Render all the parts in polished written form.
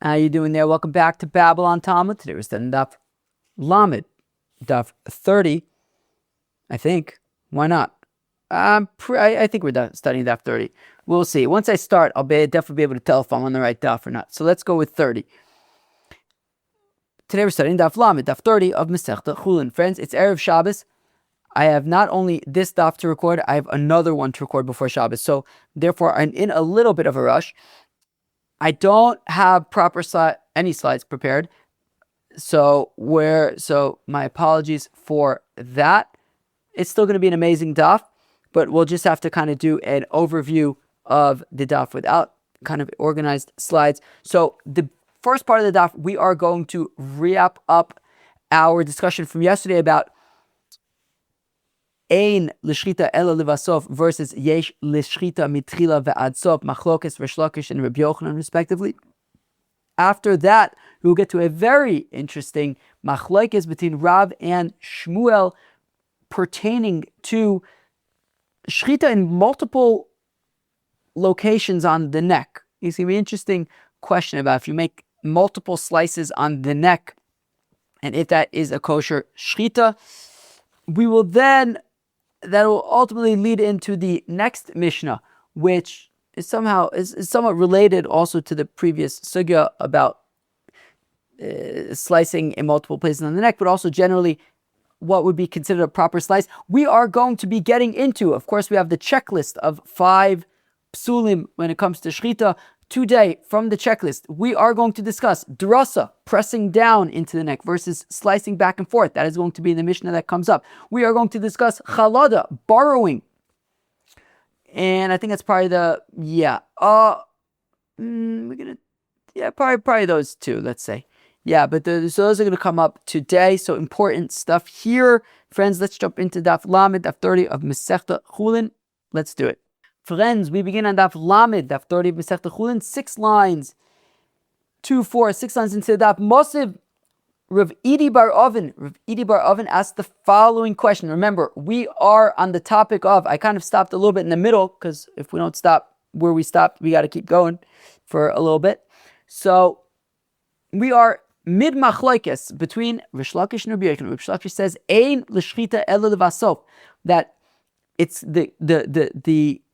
How you doing there? Welcome back to Babble on Talmud. Today we're studying Daf Lamed, Daf 30, I think. Why not? I think we're studying Daf 30. We'll see. Once I start, I'll definitely be able to tell if I'm on the right Daf or not. So let's go with 30. Today we're studying Daf Lamed, Daf 30 of Shechita Chullin. Friends, it's Erev Shabbos. I have not only this Daf to record, I have another one to record before Shabbos. So therefore, I'm in a little bit of a rush. I don't have any slides prepared, so my apologies for that. It's still going to be an amazing daf, but we'll just have to kind of do an overview of the daf without kind of organized slides. So the first part of the daf, we are going to wrap up our discussion from yesterday about Ein l'shchita ela levasof versus yesh l'shchita mitchila ve'ad sof, machlokes, Rish Lakish, and Rabbi Yochanan, respectively. After that, we will get to a very interesting machlokes between Rav and Shmuel pertaining to shchita in multiple locations on the neck. It's going to be an interesting question about if you make multiple slices on the neck and if that is a kosher shchita. That will ultimately lead into the next Mishnah, which is somewhat related also to the previous sugya about slicing in multiple places on the neck, but also generally what would be considered a proper slice. We are going to be getting into, of course, we have the checklist of 5 psulim when it comes to shchita. Today, from the checklist, we are going to discuss drasa, pressing down into the neck, versus slicing back and forth. That is going to be the Mishnah that comes up. We are going to discuss chalada, borrowing. And I think that's probably probably those two, let's say. Yeah, but so those are going to come up today. So important stuff here. Friends, let's jump into Daf Lamed, Daf 30 of Shechita Chullin. Let's do it. Friends, we begin on Daf Lamed, Daf 30 of Shechita Chullin, 6 lines, 6 lines into the Daf. Mosiv Rav Idi Bar Oven asked the following question. Remember, we are on the topic of, I kind of stopped a little bit in the middle, because if we don't stop where we stopped, we got to keep going for a little bit. So, we are mid machlokes between Rish Lakish and Rabbi Yochanan. Rish Lakish says, Ein l'shchita ela levasof, that it's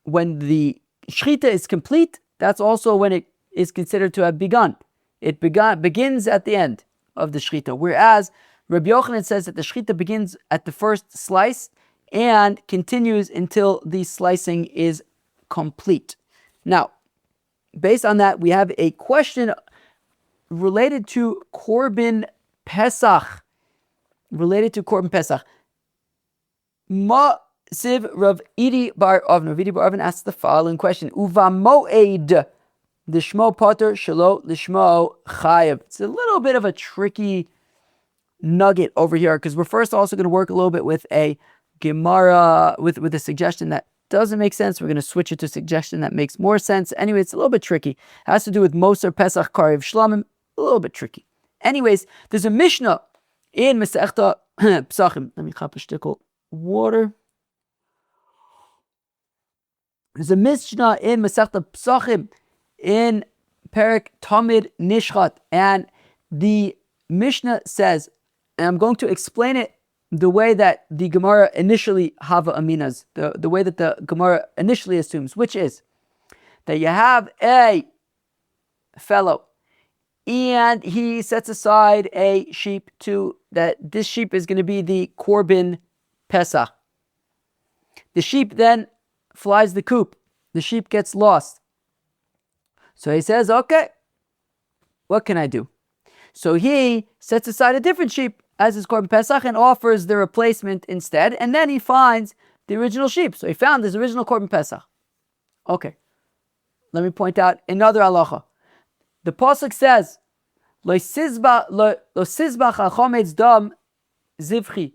when the shechita is complete, that's also when it is considered to have begun. It begins at the end of the shechita. Whereas Rabbi Yochanan says that the shechita begins at the first slice and continues until the slicing is complete. Now, based on that, we have a question related to Korban Pesach. Siv Rav Idi Bar Oven. Rav Idi Bar Oven asks the following question: Uva moed l'shmo poter shelo l'shmo chayev. It's a little bit of a tricky nugget over here, because we're first also going to work a little bit with a Gemara with a suggestion that doesn't make sense. We're going to switch it to a suggestion that makes more sense. Anyway, it's a little bit tricky. It has to do with Moser Pesach Karev Shlamim. A little bit tricky. Anyways, there's a Mishnah in Masechta Psachim. Let me chop a shtickle water. There's a Mishnah in Masechta Psachim in Perek Tamid Nishchat, and the Mishnah says, and I'm going to explain it the way that the Gemara initially Hava Aminas, the way that the Gemara initially assumes, which is that you have a fellow and he sets aside a sheep that this sheep is going to be the Korban Pesach. The sheep then flies the coop. The sheep gets lost. So he says, okay, what can I do? So he sets aside a different sheep as his Korban Pesach and offers the replacement instead, and then he finds the original sheep. So he found his original Korban Pesach. Okay, let me point out another halacha. The pasuk says, "Lo sizbach hachometz dam zivchi."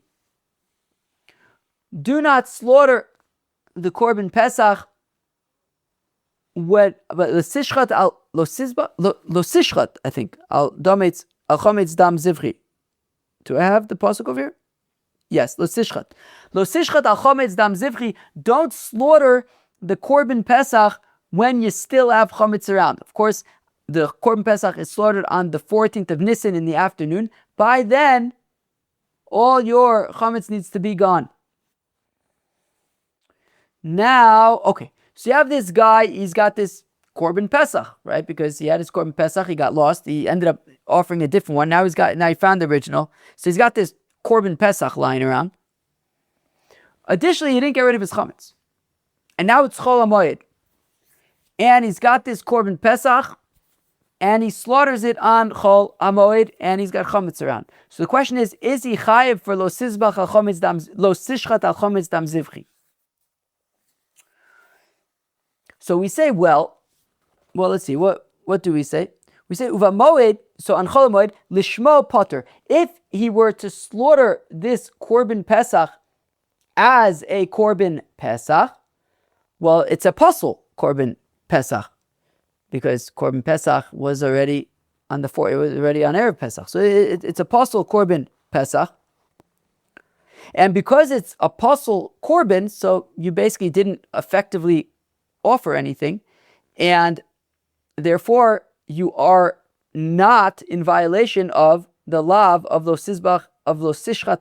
Do not slaughter the Korban Pesach. But lo sishchat, I think al chometz dam zivchi. Do I have the pasuk over here? Yes, lo sishchat al chometz dam zivchi. Don't slaughter the Korban Pesach when you still have chometz around. Of course, the Korban Pesach is slaughtered on the 14th of Nisan in the afternoon, by then, all your chametz needs to be gone. Now, okay, so you have this guy, he's got this Korban Pesach, right? Because he had his Korban Pesach, he got lost, he ended up offering a different one. Now he found the original. So he's got this Korban Pesach lying around. Additionally, he didn't get rid of his chametz. And now it's Chol HaMoed. And he's got this Korban Pesach, and he slaughters it on Chol HaMoed, and he's got chametz around. So the question is he chayiv for lo sishchat al chametz dam zivchi? So we say, well, let's see, what do we say? We say, uva moed, so on Chol HaMoed, lishmo potter. If he were to slaughter this Korban Pesach as a Korban Pesach, well, it's a puzzle Korban Pesach, because Korban Pesach was already on it was already on Erev Pesach. So it's a puzzle Korban Pesach. And because it's a puzzle Korban, so you basically didn't effectively offer anything, and therefore you are not in violation of the lav of lo sishchat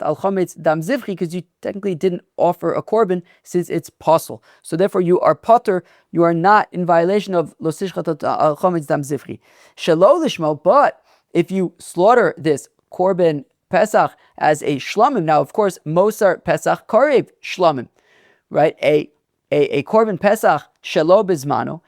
al chametz dam zivchi, because you technically didn't offer a korban since it's puzzle. So therefore you are potter, you are not in violation of lo sishchat al chametz dam zivchi. Shelo lishmo, but if you slaughter this korban Pesach as a shlamim, now of course Mosar Pesach karev shlamim, right? A korban Pesach shelo bizmano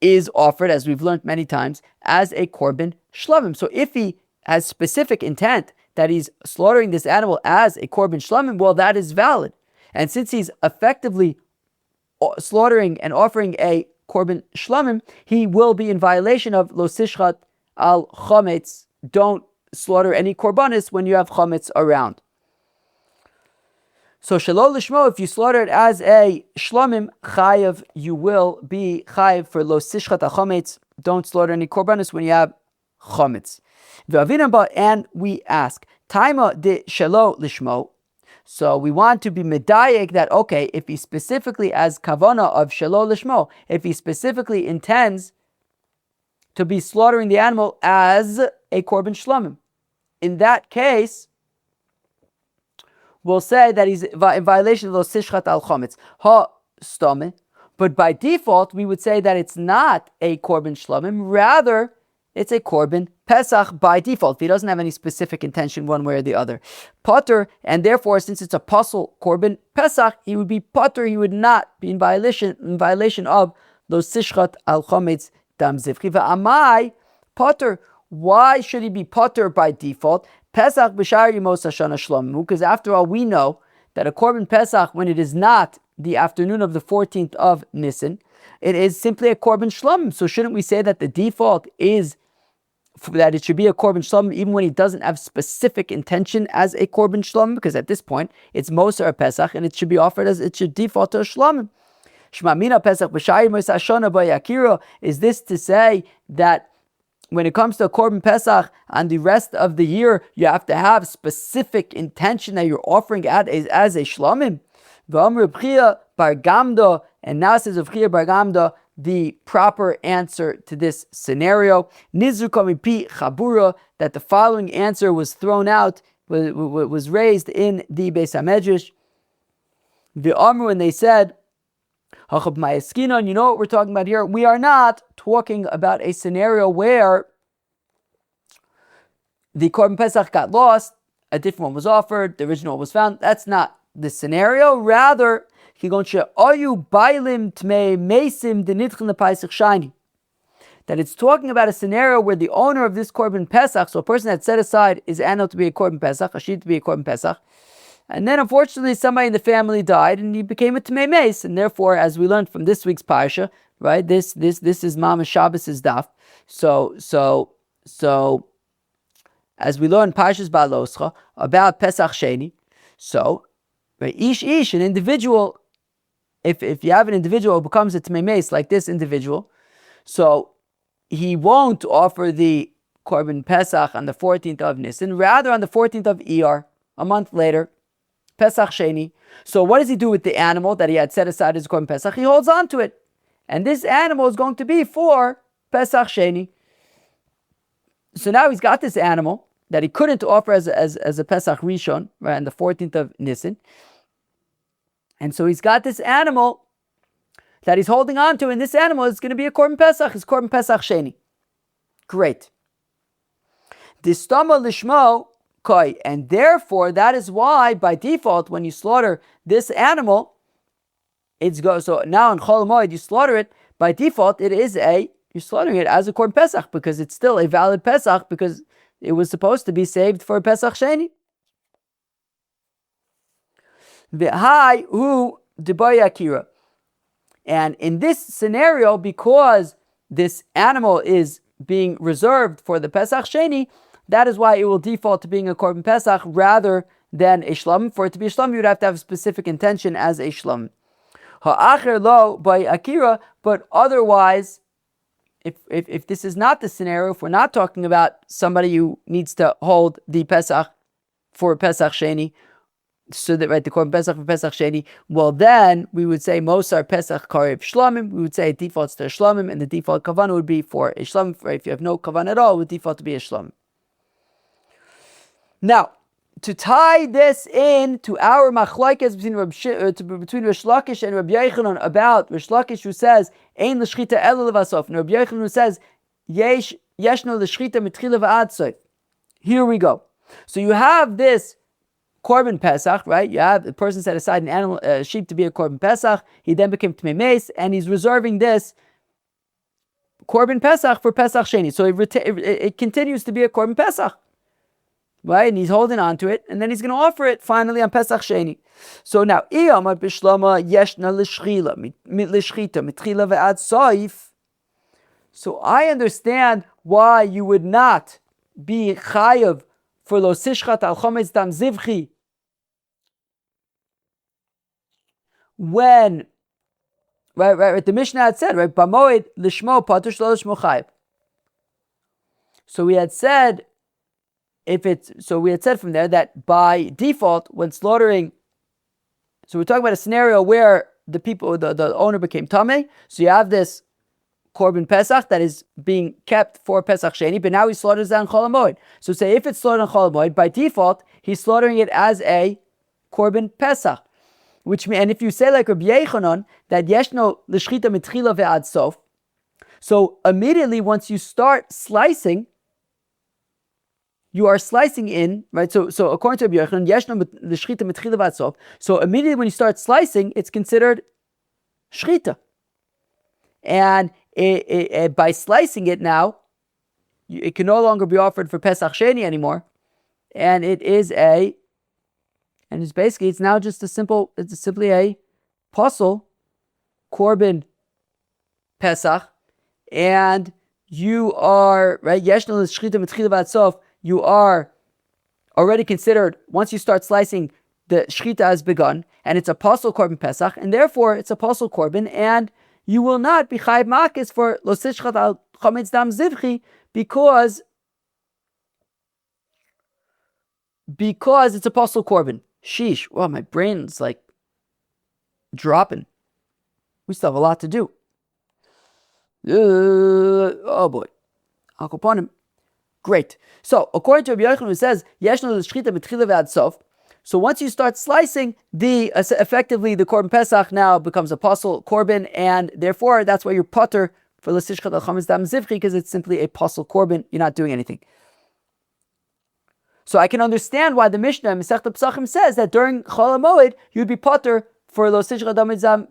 is offered, as we've learned many times, as a korban shlamim. So if he has specific intent that he's slaughtering this animal as a korban shlamim, well, that is valid. And since he's effectively slaughtering and offering a korban shlamim, he will be in violation of lo sishchat al chametz. Don't slaughter any korbanis when you have chametz around. So shelo lishmo, if you slaughter it as a shlamim, chayav, you will be chayav for lo sishchat al chametz. Don't slaughter any korbanis when you have chametz. And we ask, taima de shelo lishmo. So we want to be medayek that, okay, if he specifically, as kavana of shelo lishmo, if he specifically intends to be slaughtering the animal as a korban shlamim, in that case, we'll say that he's in violation of lo sishchat al chametz ha stome. But by default, we would say that it's not a korban shlamim, rather it's a korban Pesach by default. If he doesn't have any specific intention one way or the other. Potter, and therefore, since it's a puzzle korban Pesach, he would be potter, he would not be in violation of lo sishchat al chametz dam zivchi. V'amai potter. Why should he be potter by default? Pesach b'shar yemos hashana shlomu, because after all, we know that a korban Pesach, when it is not the afternoon of the 14th of Nisan, it is simply a korban shlamim. So shouldn't we say that the default is that it should be a korban shlamim even when he doesn't have specific intention as a korban shlamim? Because at this point, it's Mosar Pesach, and it should be offered as, it should default to a shlamim. Shmamina Pesach b'shar yemos hashana b'yakira. Is this to say that when it comes to a korban Pesach on the rest of the year, you have to have specific intention that you're offering it as a shlamim? V'amr B'chia bar Gamda, and now says of B'chia bar Gamda the proper answer to this scenario. Nizruka mipi chabura, that the following answer was thrown out, was raised in the Beis HaMedrash. V'amru, and they said, Hachab Mayaskinon, you know what we're talking about here? We are not talking about a scenario where the Korban Pesach got lost, a different one was offered, the original one was found. That's not the scenario. Rather, that it's talking about a scenario where the owner of this Korban Pesach, so a person that set aside his animal to be a Korban Pesach, a sheep to be a Korban Pesach, and then unfortunately somebody in the family died and he became a Tmei Meis, and therefore, as we learned from this week's Parsha, right, this is Mama Shabbos' daf. So as we learned Parshas Baloscha about Pesach Sheni, so right, ish, an individual, if you have an individual who becomes a Tmei Meis like this individual, so he won't offer the Korban Pesach on the 14th of Nisan, rather on the 14th of Iyar, a month later, Pesach Sheni. So what does he do with the animal that he had set aside as Korban Pesach? He holds on to it. And this animal is going to be for Pesach Sheni. So now he's got this animal that he couldn't offer as a Pesach Rishon, right, on the 14th of Nisan. And so he's got this animal that he's holding on to, and this animal is going to be a Korban Pesach. It's Korban Pesach Sheni. Great. Distama lishmo koi, and therefore that is why by default when you slaughter this animal, so now in Chol Moed you slaughter it by default. You're slaughtering it as a Korban Pesach because it's still a valid Pesach because it was supposed to be saved for Pesach Sheni. V'hai hu debay akira. And in this scenario, because this animal is being reserved for the Pesach Sheni, that is why it will default to being a Korban Pesach rather than a Shlom. For it to be a Shlom, you would have to have a specific intention as a Shlom. Ha'acher lo by akira, but otherwise, if this is not the scenario, if we're not talking about somebody who needs to hold the Pesach for Pesach Sheni, so that, right, the Korban Pesach for Pesach Sheni, well then we would say Mosar Pesach Karev Shlomim. We would say it defaults to a Shlomim, and the default kavanah would be for a Shlomim. If you have no kavanah at all, it would default to be a Shlomim. Now, to tie this in to our machlokes between Rish Lakish and Rabbi Yochanan about Rish Lakish who says Ein l'shchita ela levasof, and Rabbi Yochanan who says Yeshno l'shchita mitchila v'ad sof. Here we go. So you have this Korban Pesach, right? You have the person set aside an animal, sheep to be a Korban Pesach. He then became Tmei Meis, and he's reserving this Korban Pesach for Pesach Sheni. So it continues to be a Korban Pesach. Right, and he's holding on to it, and then he's going to offer it finally on Pesach Sheni. So now, so I understand why you would not be chayav for lo sishchat al chometz dam zivchi when, right, the Mishnah had said, right, bamoed lishmo patur shlo lishmo chayav. So we had said, we had said from there that by default, when slaughtering, so we're talking about a scenario where the owner became tamei. So you have this Korban Pesach that is being kept for Pesach Sheni, but now he slaughters that on Chol HaMoed. So say if it's slaughtered on Chol HaMoed, by default, he's slaughtering it as a Korban Pesach. Which means, and if you say like Rabbi Yochanan, that Yeshno l'shchita mitchila ve'ad sof, so immediately once you start slicing, you are slicing in, right? So according to Rabbi Yochanan, Yeshno l'shchita mitchila ve'ad sof, so immediately when you start slicing, it's considered shchita. And by slicing it now, it can no longer be offered for Pesach Sheni anymore, and it's now just it's simply a puzzle Korban Pesach, and you are right. Yeshno l'shchita mitchila v'ad sof. You are already considered, once you start slicing, the shchita has begun, and it's a puzzle Korban Pesach, and therefore it's a puzzle Korban, and you will not be chayiv makis for lo sishchat al chometz dam zivchi because it's a puzzle Korban. Sheesh! Well, my brain's like dropping. We still have a lot to do. Oh boy, I'll go upon him. Great. So according to Rabbi Yochanan, who says Yeshno l'shchita mitchila ve'ad sof. So once you start slicing, effectively the Korban Pesach now becomes a puzzle Korban, and therefore that's why you're potter for l'sishchat al chometz dam zivchi, because it's simply a puzzle Korban. You're not doing anything. So I can understand why the Mishnah in Masechta Pesachim says that during Chol HaMoed you'd be potter for l'sishchat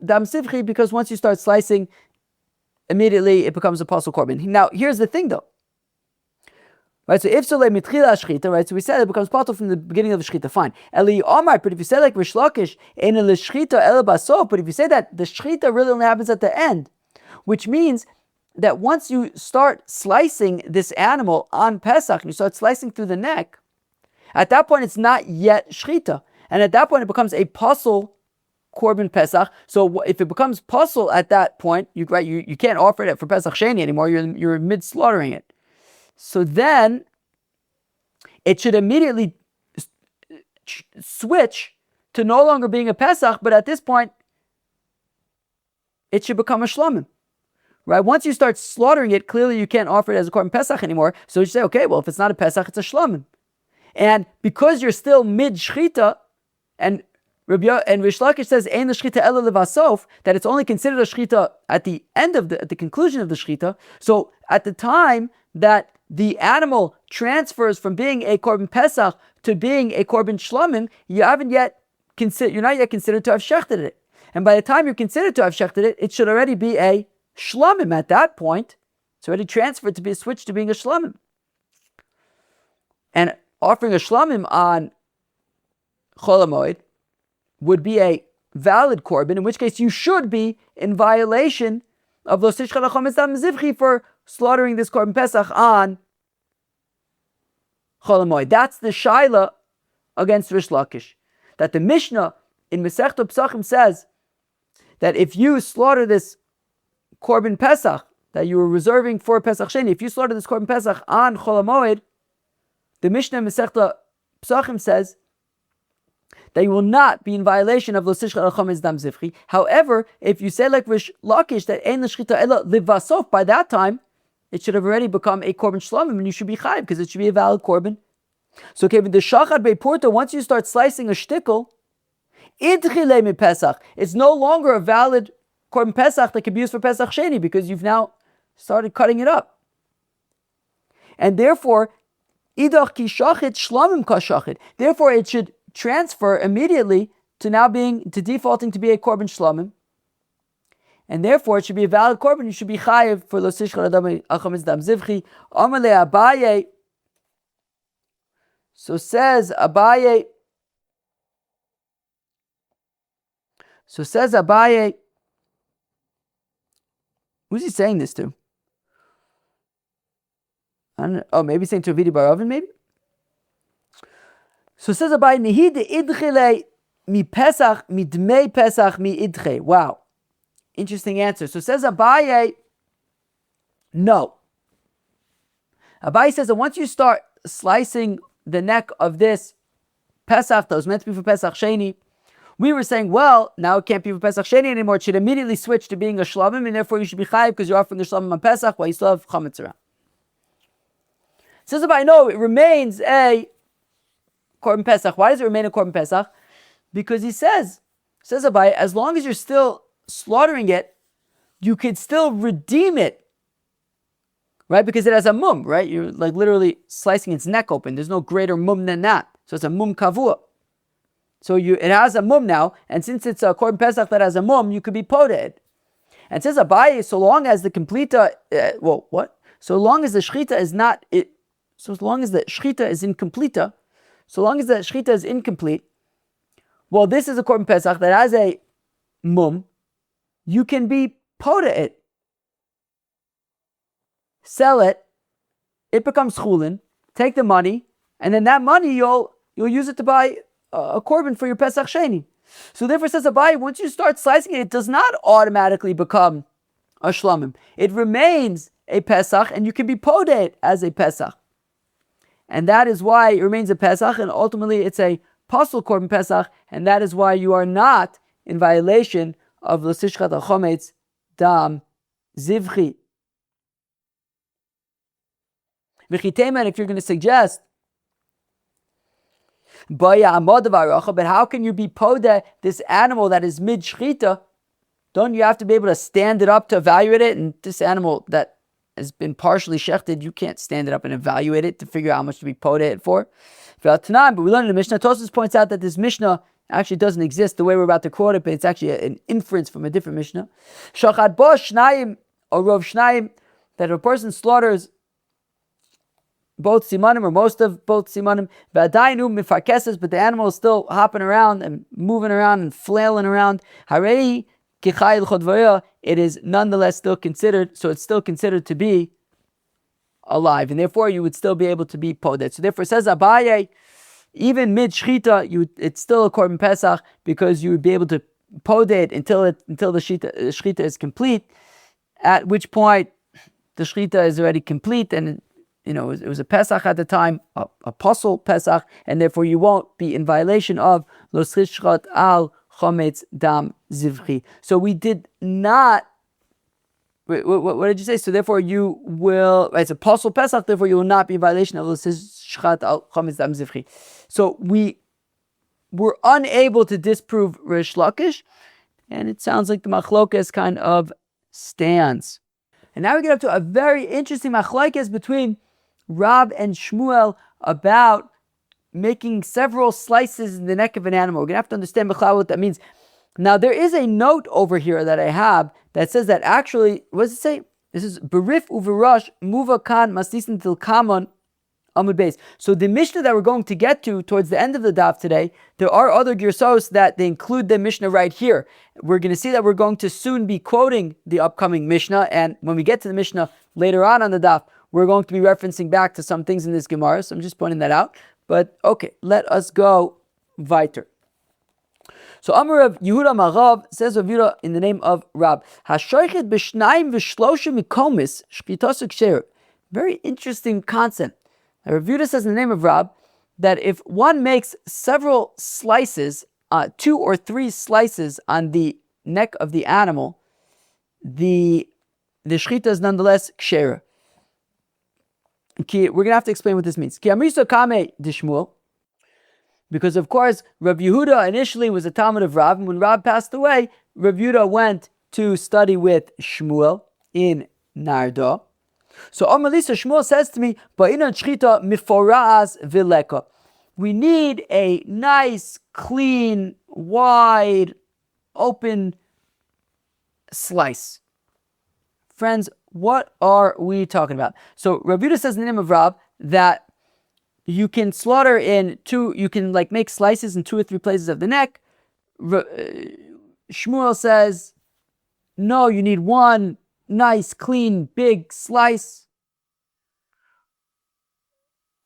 dam zivchi, because once you start slicing, immediately it becomes a puzzle Korban. Now here's the thing though. Right, so if Solei mitchila shchita, right, so we said it becomes part from the beginning of the shchita, fine. Eli Omar, but if you say like Rish Lakish, ein l'shchita el basof, but if you say that the shchita really only happens at the end, which means that once you start slicing this animal on Pesach, and you start slicing through the neck, at that point it's not yet shchita, and at that point it becomes a puzzle Korban Pesach. So if it becomes puzzle at that point, you can't offer it for Pesach Sheni anymore. You're mid slaughtering it. So then, it should immediately switch to no longer being a Pesach, but at this point, it should become a Shlomim. right? Once you start slaughtering it, clearly you can't offer it as a korban pesach anymore. So you say, okay, well, if it's not a pesach, it's a shlamim. And because you're still mid shechita, and Rish Lakish says ein shechita ela levasof, that it's only considered a shechita at the end of at the conclusion of the shechita. So at the time that the animal transfers from being a korban pesach to being a korban shlamim, you're not yet considered to have shechted it. And by the time you're considered to have shechted it, it should already be a shlamim at that point. It's already transferred to be switched to being a shlamim. And offering a shlamim on Chol HaMoed would be a valid korban, in which case you should be in violation of Lo Tishcha Lachometz Dam Zivchi for slaughtering this korban pesach on Chol HaMoed. That's the shaila against Rish Lakish. That the Mishnah in Masechta Pesachim says that if you slaughter this korban pesach that you were reserving for Pesach Sheni, if you slaughter this korban pesach on Chol HaMoed, the Mishnah in Masechta Pesachim says that you will not be in violation of Lo Tishcha Lachometz Dam Zivchi. However, if you say like Rish Lakish that Ein L'Shchita Ela Livasof, by that time it should have already become a korban shlamim, and you should be chayiv because it should be a valid korban. So, okay, with the shachad beipurta, once you start slicing a shtickle, idchile mi pesach, it's no longer a valid korban pesach that can be used for Pesach Sheni because you've now started cutting it up, and therefore idach ki shachit shlamim ka shachit. Therefore, it should transfer immediately to defaulting to be a korban shlamim, and therefore it should be a valid korban. You should be chayiv for Lo Tishcha Lachometz Dam Zivchi. Amar le Abaye. So says Abaye. Who's he saying this to? I don't know. Oh, maybe he's saying to Avidi Bar Oven, maybe? So says Abaye, Nihi de idchile mi pesach, mi dmei pesach, mi idche. Wow. Interesting answer. So says Abaye, no. Abaye says that once you start slicing the neck of this pesach that was meant to be for Pesach Sheni, we were saying, well, now it can't be for Pesach Sheni anymore. It should immediately switch to being a shlamim, and therefore you should be chayiv because you're offering the shlamim on Pesach while you still have chametz around. Says Abaye, no, it remains a korban pesach. Why does it remain a korban pesach? Because he says Abaye, as long as you're still slaughtering it, you could still redeem it, right? Because it has a mum, right? You're like literally slicing its neck open. There's no greater mum than that. So it's a mum kavua. So it has a mum now, and since it's a korban pesach that has a mum, you could be poted. And says Abaye, so long as the completa, So long as the shechita is not it. So as long as the shechita is incomplete, well, this is a korban pesach that has a mum. You can be poda it, sell it, it becomes chulin. Take the money, and then that money you'll use it to buy a korban for your Pesach Sheni. So therefore, says Abaye, once you start slicing it, it does not automatically become a shlamim. It remains a Pesach, and you can be poda it as a Pesach. And that is why it remains a Pesach, and ultimately it's a pasul korban Pesach, and that is why you are not in violation of Lo Tishcha Lachometz Dam Zivchi. And if you're going to suggest, but how can you be poda this animal that is mid shechita? Don't you have to be able to stand it up to evaluate it? And this animal that has been partially shechted, you can't stand it up and evaluate it to figure out how much to be poda it for. But we learn in the Mishnah. Tosfos points out that this Mishnah actually doesn't exist the way we're about to quote it, but it's actually an inference from a different Mishnah. Shachad bo shnayim or rov shnayim, that if a person slaughters both simanim or most of both simanim, but the animal is still hopping around and moving around and flailing around. Harei kichayil chodvaya, it is nonetheless still considered, so it's still considered to be alive, and therefore you would still be able to be podet. So therefore, it says Abaye, even mid shechita, it's still a korban pesach because you would be able to podet until the shechita is complete. At which point the shechita is already complete, and it was a Pesach at the time, a pasul Pesach, and therefore you won't be in violation of Lo Tishcha al Chometz Dam Zivchi. So we did not what did you say? So therefore you will, it's a Pasul Pesach, therefore you will not be in violation of the Shechat al Chametz Dam Zivchi. So we were unable to disprove Rish Lakish, and it sounds like the Machlokas kind of stands. And now we get up to a very interesting Machlokes between Rab and Shmuel about making several slices in the neck of an animal. We're going to have to understand what that means. Now, there is a note over here that I have that says that actually, what does it say? This is Berif Uverash Muva Kan Masnisin Til Kamon Amud Beis. So the Mishnah that we're going to get to towards the end of the daf today, there are other girsos that they include the Mishnah right here. We're going to see that we're going to soon be quoting the upcoming Mishnah, and when we get to the Mishnah later on the daf, we're going to be referencing back to some things in this Gemara, so I'm just pointing that out. But okay, let us go weiter. So Amar of Yehuda Marav says Rav Yehuda in the name of Rab. Hashoichet b'shnayim v'shlosha mikomis shchitasuk sheir. Very interesting concept. Rav Yehuda says in the name of Rab that if one makes several slices, 2 or 3 slices on the neck of the animal, the shchita is nonetheless ksheira. We're going to have to explain what this means. Ki amriso kame d'Shmuel. Because of course, Rav Yehuda initially was a Talmud of Rab, and when Rab passed away, Rav Yehuda went to study with Shmuel in Nardo. So Amalisa Shmuel says to me, "Ba'inan shchita miforaz vileka." We need a nice, clean, wide, open slice. Friends, what are we talking about? So Rav Yehuda says in the name of Rab that you can slaughter in 2, you can make slices in 2 or 3 places of the neck. Shmuel says, no, you need one nice, clean, big slice.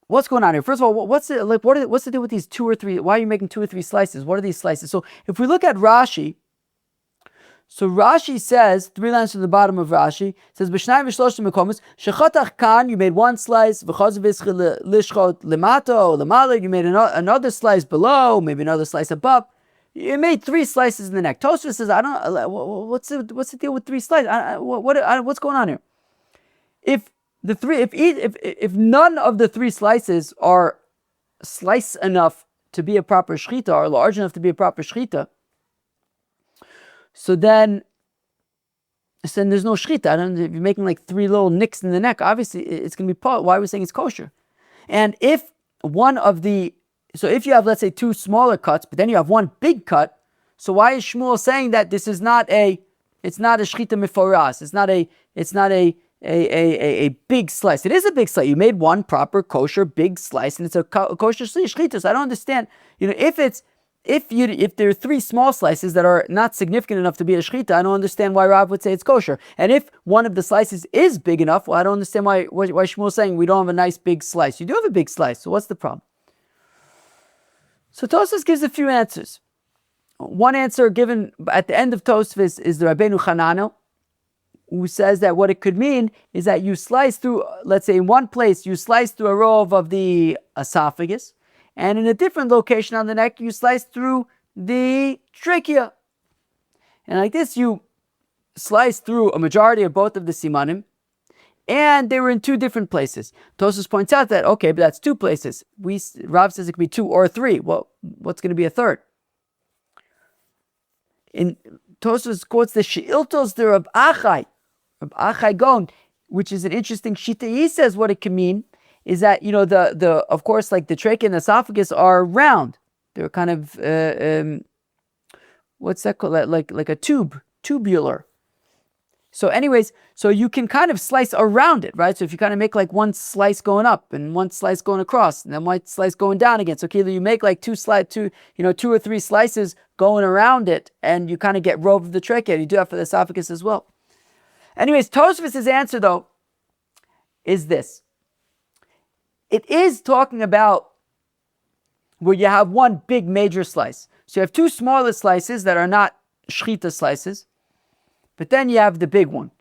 What's going on here? First of all, what's the deal with these 2 or 3? Why are you making 2 or 3 slices? What are these slices? So if we look at Rashi, so Rashi says, 3 lines from the bottom of Rashi, says, B'shnayim v'shloshim mekomis, shechatach kan, you made 1 slice, v'chaz v'ischel lishchot lemato, lemala, you made another slice below, maybe another slice above. You made 3 slices in the neck. Tosfos says, I don't, what's the deal with 3 slices? What's going on here? If none of the 3 slices are slice enough to be a proper shechita, or large enough to be a proper shechita, so then there's no shechita. If you're making 3 little nicks in the neck, obviously it's going to be part. Why are we saying it's kosher? And if if you have, let's say, 2 smaller cuts, but then you have 1 big cut, so why is Shmuel saying that this is not it's not a shechita miforas, it's not a big slice? It is a big slice. You made 1 proper kosher big slice, and it's a kosher shechita. So I don't understand. If there are 3 small slices that are not significant enough to be a shechita, I don't understand why Rav would say it's kosher. And if one of the slices is big enough, well, I don't understand why Shmuel is saying we don't have a nice big slice. You do have a big slice, so what's the problem? So Tosfos gives a few answers. One answer given at the end of Tosfos is the Rabbeinu Chananel, who says that what it could mean is that you slice through, let's say in one place, you slice through a row of the esophagus, and in a different location on the neck, you slice through the trachea. And like this, you slice through a majority of both of the simanim, and they were in 2 different places. Tosfos points out that, okay, but that's 2 places. Rav says it could be 2 or 3. Well, what's going to be a third? In Tosfos quotes the She'iltos the Rab Achai Gon, which is an interesting shita. He says what it can mean is that, of course, the trachea and the esophagus are round. They're kind of, what's that called? Like a tubular. So anyways, so you can kind of slice around it, right? So if you kind of make 1 slice going up and 1 slice going across and then 1 slice going down again. So either you make 2 or 3 slices going around it and you kind of get row of the trachea. You do that for the esophagus as well. Anyways, Tosfos' answer though is this. It is talking about where you have 1 big major slice. So you have 2 smaller slices that are not shechita slices, but then you have the big one.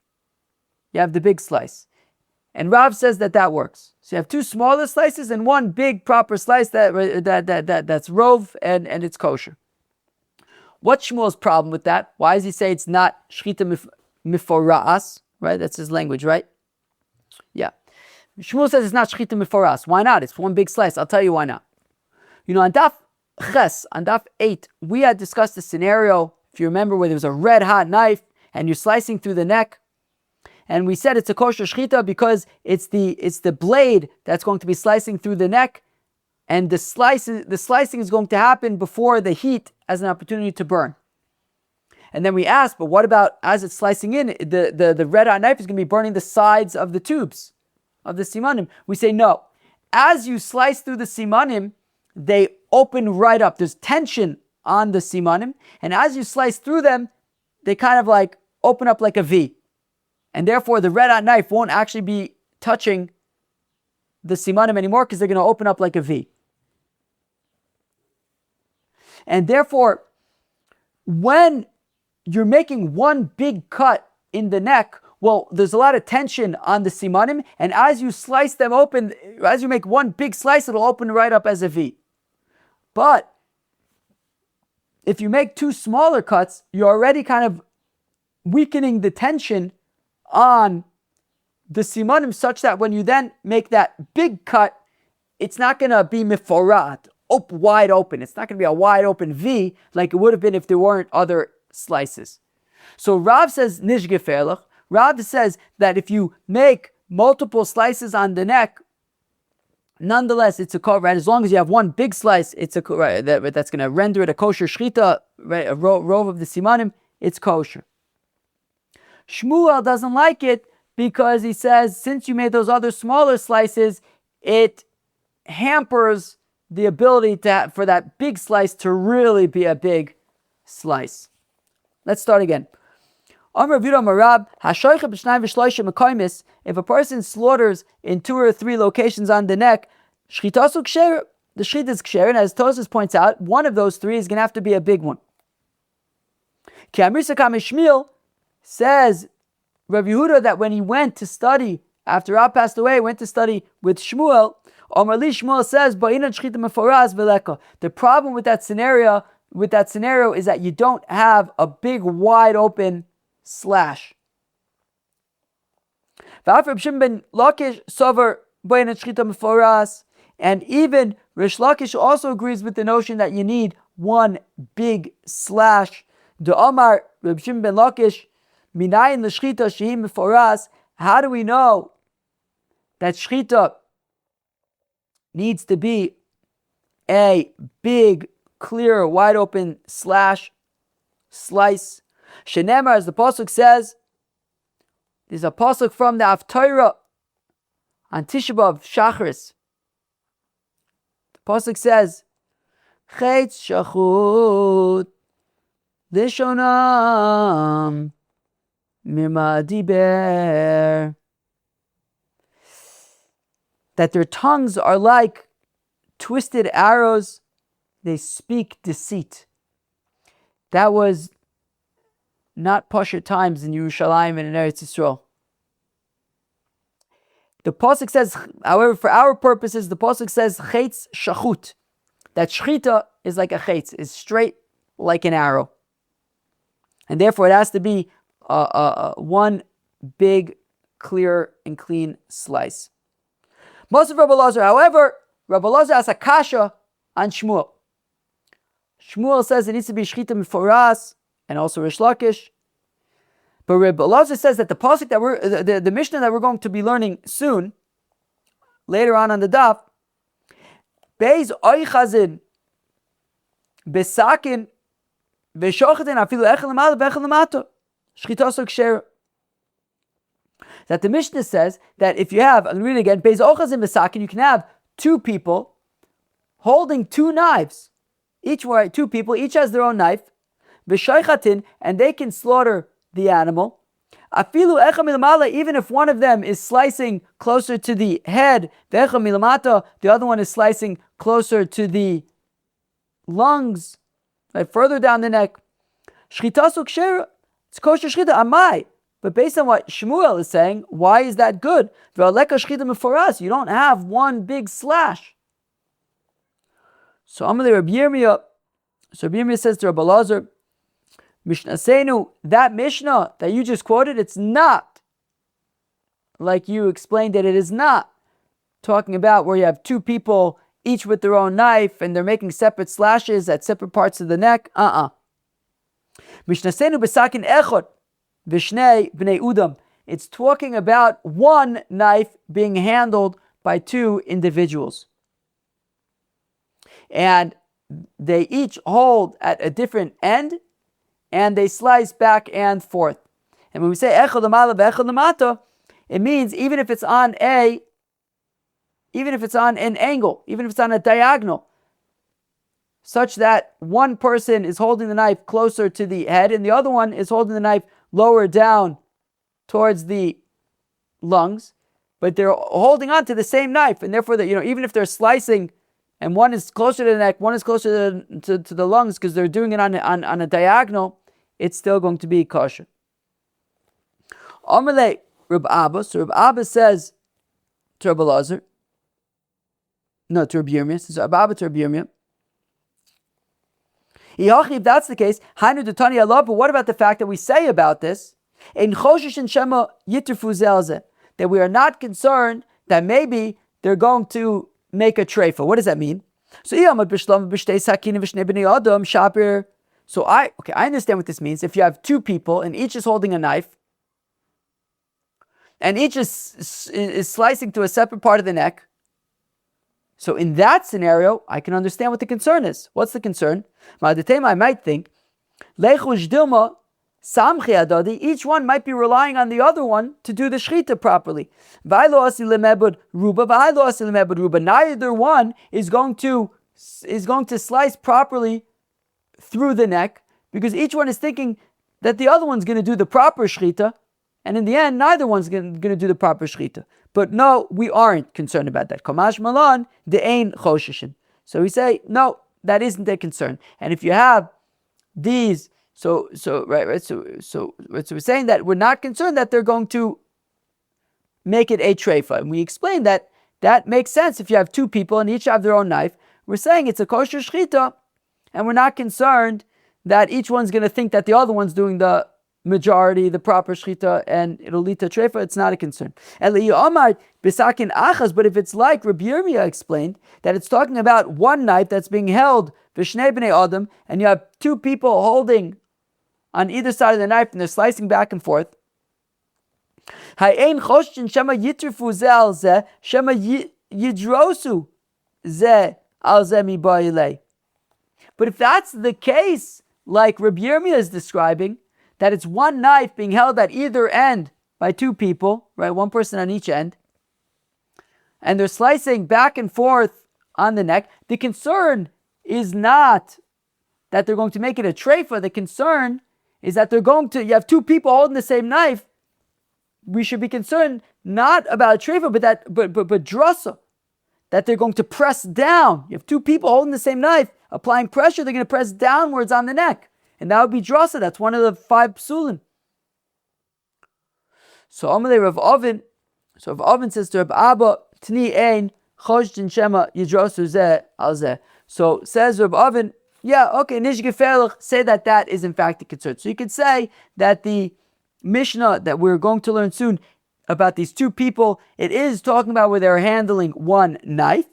You have the big slice. And Rav says that works. So you have 2 smaller slices and 1 big proper slice that's rov and it's kosher. What's Shmuel's problem with that? Why does he say it's not shechita mifora'as? right? That's his language, right? Yeah. Shmuel says it's not Shechita Meforas. Why not? It's one big slice. I'll tell you why not. On Daf Ches, on Daf 8, we had discussed a scenario, if you remember, where there was a red hot knife and you're slicing through the neck. And we said it's a kosher shechita because it's the blade that's going to be slicing through the neck, and the slicing is going to happen before the heat as an opportunity to burn. And then we asked, but what about as it's slicing in, the red hot knife is going to be burning the sides of the tubes of the simanim? We say no. As you slice through the simanim, they open right up. There's tension on the simanim, and as you slice through them, they kind of like open up like a V. And therefore, the red hot knife won't actually be touching the simanim anymore because they're going to open up like a V. And therefore, when you're making one big cut in the neck, well, there's a lot of tension on the simanim, and as you slice them open, as you make one big slice, it'll open right up as a V. But if you make two smaller cuts, you're already kind of weakening the tension on the simanim such that when you then make that big cut, it's not going to be miforat, wide open. It's not going to be a wide open V like it would have been if there weren't other slices. So Rav says nish geferlich. Rav says that if you make multiple slices on the neck, nonetheless it's a kosher, right? As long as you have one big slice, it's a right, that's going to render it a kosher shechita, right? A row of the simanim, it's kosher. Shmuel doesn't like it because he says since you made those other smaller slices, it hampers the ability for that big slice to really be a big slice. Let's start again. If a person slaughters in 2 or 3 locations on the neck, the shechita is ksher, and as Tosfos points out, one of those 3 is going to have to be a big one. Says Rav Yehuda that when he went to study, after Rav passed away, he went to study with Shmuel. Shmuel says, the problem with that scenario is that you don't have a big wide open slash. And even Rish Lakish also agrees with the notion that you need one big slash. The Omar Reb Shimon ben Lakish, minayin l'shchita shehi meforas. How do we know that shchita needs to be a big, clear, wide open slice? Shenemar, as the pasuk says, there's a pasuk from the Haftarah on Tisha B'Av Shachris. The pasuk says, Chetz shachut Lishonam Mima Diber, that their tongues are like twisted arrows, they speak deceit. That was not Pasha times in Yerushalayim and in Eretz Yisrael. The pasuk says, however, for our purposes, the pasuk says Chetz shachut, that shechita is like a chetz, is straight like an arrow. And therefore it has to be one big, clear, and clean slice. Most of Rabbi Elazar, however, Rabbi Elazar has a kasha on Shmuel. Shmuel says it needs to be shechita meforas, and also Rish Lakish. But Rabbi Elazar says that the pasuk that the Mishnah that we're going to be learning soon, later on the daf, Beis oichazin besakin v'shochatin afilu echel lemala v'echel lemato shchita so ksher. That the Mishnah says that if you have, I'll read it again, Beis oichazin besakin, you can have 2 people holding 2 knives. Each has their own knife. V'shochatin, and they can slaughter the animal. Afilu echel milamala, even if one of them is slicing closer to the head, v'echel milamata, the other one is slicing closer to the lungs, right, further down the neck. Shchita su ksher, it's kosher shchita, amai. But based on what Shmuel is saying, why is that good? V'aleka shchita meforas, you don't have one big slash. So Amalei Rabbi Yirmiyah, Rabbi Yirmiyah says to Rabbi Elazar, Mishnah Seinu, that Mishnah that you just quoted, it's not like you explained that it is not talking about where you have two people, each with their own knife, and they're making separate slashes at separate parts of the neck. Mishnasenu besakin echot v'shnei bnei udam. It's talking about one knife being handled by two individuals. And they each hold at a different end, and they slice back and forth. And when we say echad l'mala v'echad l'mata, it means even if it's on an angle, even if it's on a diagonal, such that one person is holding the knife closer to the head and the other one is holding the knife lower down towards the lungs, but they're holding on to the same knife, and therefore, even if they're slicing, and one is closer to the neck, one is closer to the lungs, because they're doing it on a diagonal, it's still going to be kosher. Amalei Reb Abba. So Reb Abba says to Reb Elazar, no, to Reb Yirmiyah. So Reb Abba to Reb Yirmiyah. If that's the case, Hainu Dutani Allah. But what about the fact that we say about this in Choshesh and Shema Yitrfu Zelze, that we are not concerned that maybe they're going to make a treifa? What does that mean? So I understand what this means. If you have two people and each is holding a knife, and each is slicing to a separate part of the neck, so in that scenario, I can understand what the concern is. What's the concern? I might think, each one might be relying on the other one to do the shechita properly. Neither one is going to slice properly through the neck, because each one is thinking that the other one's going to do the proper shechita, and in the end, neither one's going to do the proper shechita. But no, we aren't concerned about that. Kamash malan de'ein choshishin. So we say, no, that isn't a concern. And if you have these, so we're saying that we're not concerned that they're going to make it a treifa. And we explained that makes sense if you have two people and each have their own knife. We're saying it's a kosher shechita, and we're not concerned that each one's going to think that the other one's doing the majority, the proper shechita, and it'll lead to treifa. It's not a concern. But if it's like Rabbi Yirmiyah explained, that it's talking about one knife that's being held v'shnei bnei adam, and you have two people holding on either side of the knife, and they're slicing back and forth. But if that's the case, like Rabbi Yirmiyah is describing, that it's one knife being held at either end by two people, right? One person on each end, and they're slicing back and forth on the neck. The concern is not that they're going to make it a treifa. The concern is that you have two people holding the same knife. We should be concerned not about a treifa, but drasa, that they're going to press down. You have two people holding the same knife, applying pressure, they're going to press downwards on the neck. And that would be drasa. That's one of the 5 psulim. So Amalei Rav Oven. So Rav Oven says to Rav Abba, Tni ein choshtin shema yidrosu zeh al zeh. So says Rav Oven, yeah, okay, nish gefährlich, say that is in fact the concern. So you could say that the Mishnah that we're going to learn soon about these two people, it is talking about where they're handling one knife,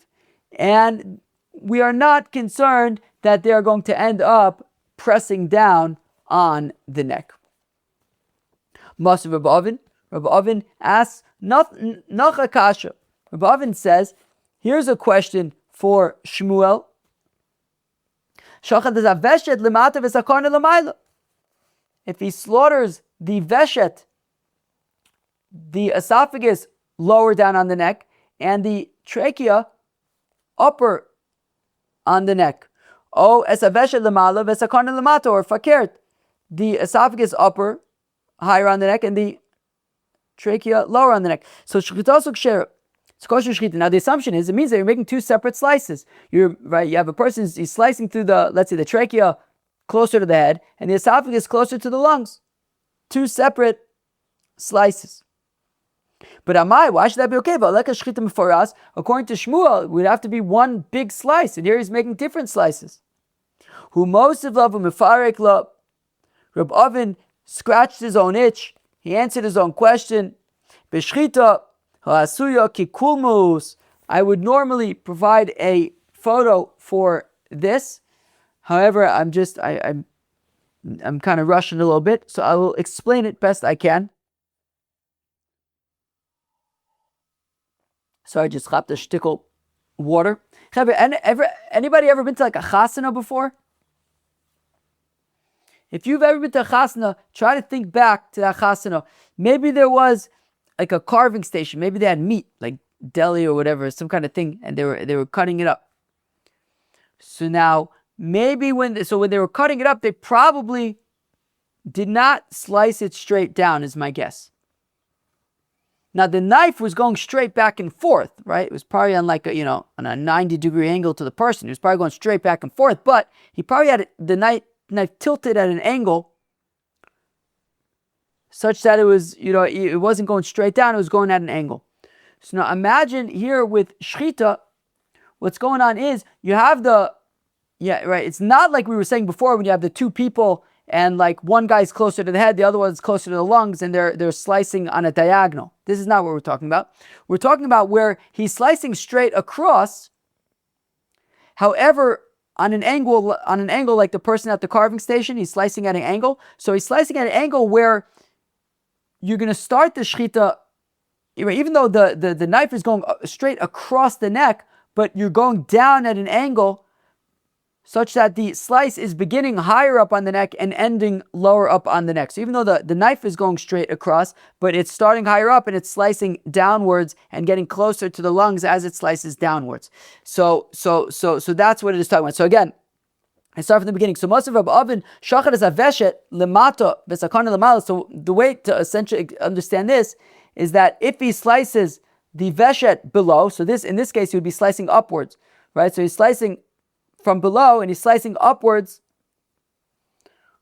and we are not concerned that they are going to end up pressing down on the neck. Master Rabbi Oven asks, Nacha Kasha. Rabbi Oven says, here's a question for Shmuel. If he slaughters the veshet, the esophagus lower down on the neck, and the trachea upper on the neck, or fakert, the esophagus upper, higher on the neck, and the trachea lower on the neck. So it's kosher shechita. Now the assumption is, it means that you're making two separate slices. You have a person, he's slicing through let's say the trachea closer to the head, and the esophagus closer to the lungs. Two separate slices. But why should that be okay? But for us, according to Shmuel, it would have to be one big slice, and here he's making different slices. Who most of love Mefarek love. Reb Oven scratched his own itch. He answered his own question. B'shchita ha'asuya kikulmus. I would normally provide a photo for this. However, I'm kind of rushing a little bit, so I will explain it best I can. Sorry, just chap the shtickle water. Anybody ever been to like a chasana before? If you've ever been to a chasana, try to think back to that chasana. Maybe there was like a carving station. Maybe they had meat, like deli or whatever, some kind of thing, and they were cutting it up. So now, maybe when they were cutting it up, they probably did not slice it straight down, is my guess. Now the knife was going straight back and forth, right? It was probably on like on a 90-degree angle to the person. He was probably going straight back and forth, but he probably had the knife tilted at an angle such that it was, it wasn't going straight down, it was going at an angle. So now imagine here with Shechita, what's going on is you have it's not like we were saying before when you have the two people and like one guy's closer to the head, the other one's closer to the lungs, and they're slicing on a diagonal. This is not what we're talking about. We're talking about where he's slicing straight across. However, on an angle like the person at the carving station, he's slicing at an angle. So he's slicing at an angle where you're going to start the shechita, even though the knife is going straight across the neck, but you're going down at an angle such that the slice is beginning higher up on the neck and ending lower up on the neck. So even though the knife is going straight across, but it's starting higher up and it's slicing downwards and getting closer to the lungs as it slices downwards. So that's what it is talking about. So again, I start from the beginning. So most of Rabbi Oven, shachar is aveshet lemata v'sakana lemala. So the way to essentially understand this is that if he slices the veshet below, so in this case he would be slicing upwards, right? So he's slicing from below and he's slicing upwards,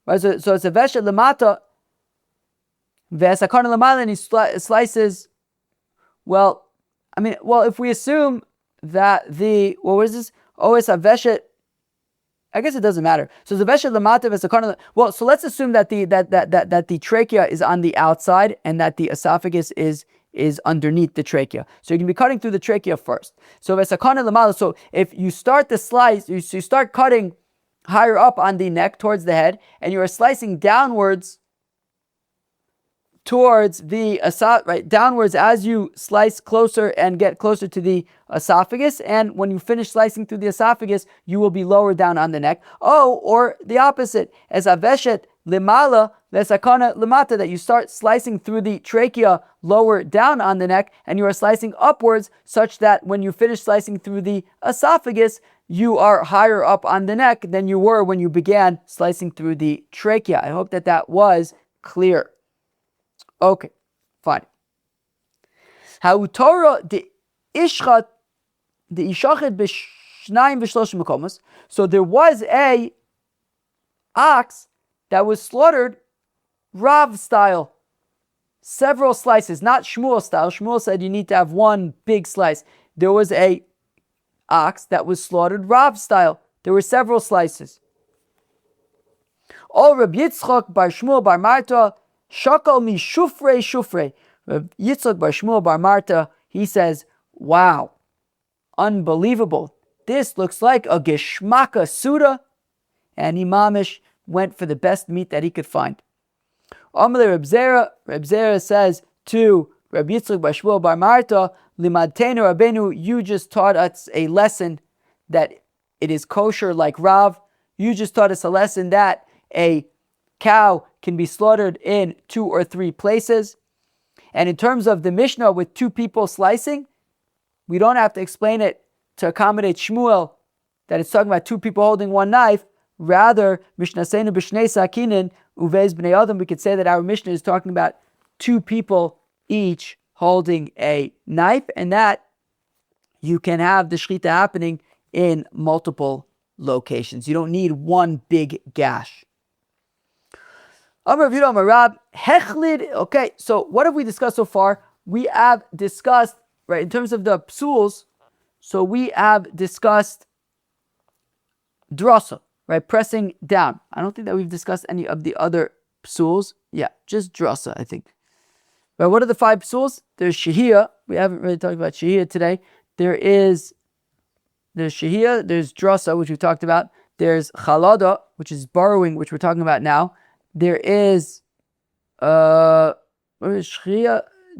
right? So it's a veshet lemata v'sakana lemala, and he slices. If we assume that it's a veshet. I guess it doesn't matter. So the veshet lemata v'sakana. Well, so let's assume that the trachea is on the outside and that the esophagus is underneath the trachea. So you can be cutting through the trachea first. So v'sakana lemala. So if you start the slice, you start cutting higher up on the neck towards the head, and you are slicing downwards towards the right downwards as you slice closer and get closer to the esophagus, and when you finish slicing through the esophagus, you will be lower down on the neck. Or the opposite, as aveshet limala vesakana limata, that you start slicing through the trachea lower down on the neck, and you are slicing upwards such that when you finish slicing through the esophagus, you are higher up on the neck than you were when you began slicing through the trachea. I hope that was clear. Okay, fine. Ha'utora de ishchat the ishachet b'shnayim v'shloshim makomos. So there was a ox that was slaughtered Rav style, several slices, not Shmuel style. Shmuel said you need to have one big slice. There was a ox that was slaughtered Rav style. There were several slices. All Reb Yitzchak bar Shmuel bar Marta shakal mi shufrei. Reb Yitzchak bar Shmuel bar Marta, he says, wow, unbelievable. This looks like a geshmaka suda. And he mamish went for the best meat that he could find. Amalei Reb Zera says to Reb Yitzchak bar Shmuel bar Marta, limadteinu Rabbeinu, you just taught us a lesson that it is kosher like Rav. You just taught us a lesson that a cow can be slaughtered in 2 or 3 places. And in terms of the Mishnah with 2 people slicing, we don't have to explain it to accommodate Shmuel that it's talking about 2 people holding one knife. Rather, Mishnah Seinu b'shnei sakinin uvez b'nei adam, we could say that our Mishnah is talking about 2 people each holding a knife, and that you can have the shechita happening in multiple locations. You don't need one big gash. Okay, so what have we discussed so far? We have discussed, right, in terms of the psuls, so we have discussed drasa, right, pressing down. I don't think that we've discussed any of the other psuls. Yeah, just drasa, I think. But what are the 5 psuls? There's Shechita. We haven't really talked about Shechita today. There's Shechita, there's Drasa, which we've talked about. There's Chalada, which is borrowing, which we're talking about now. There is Shechita,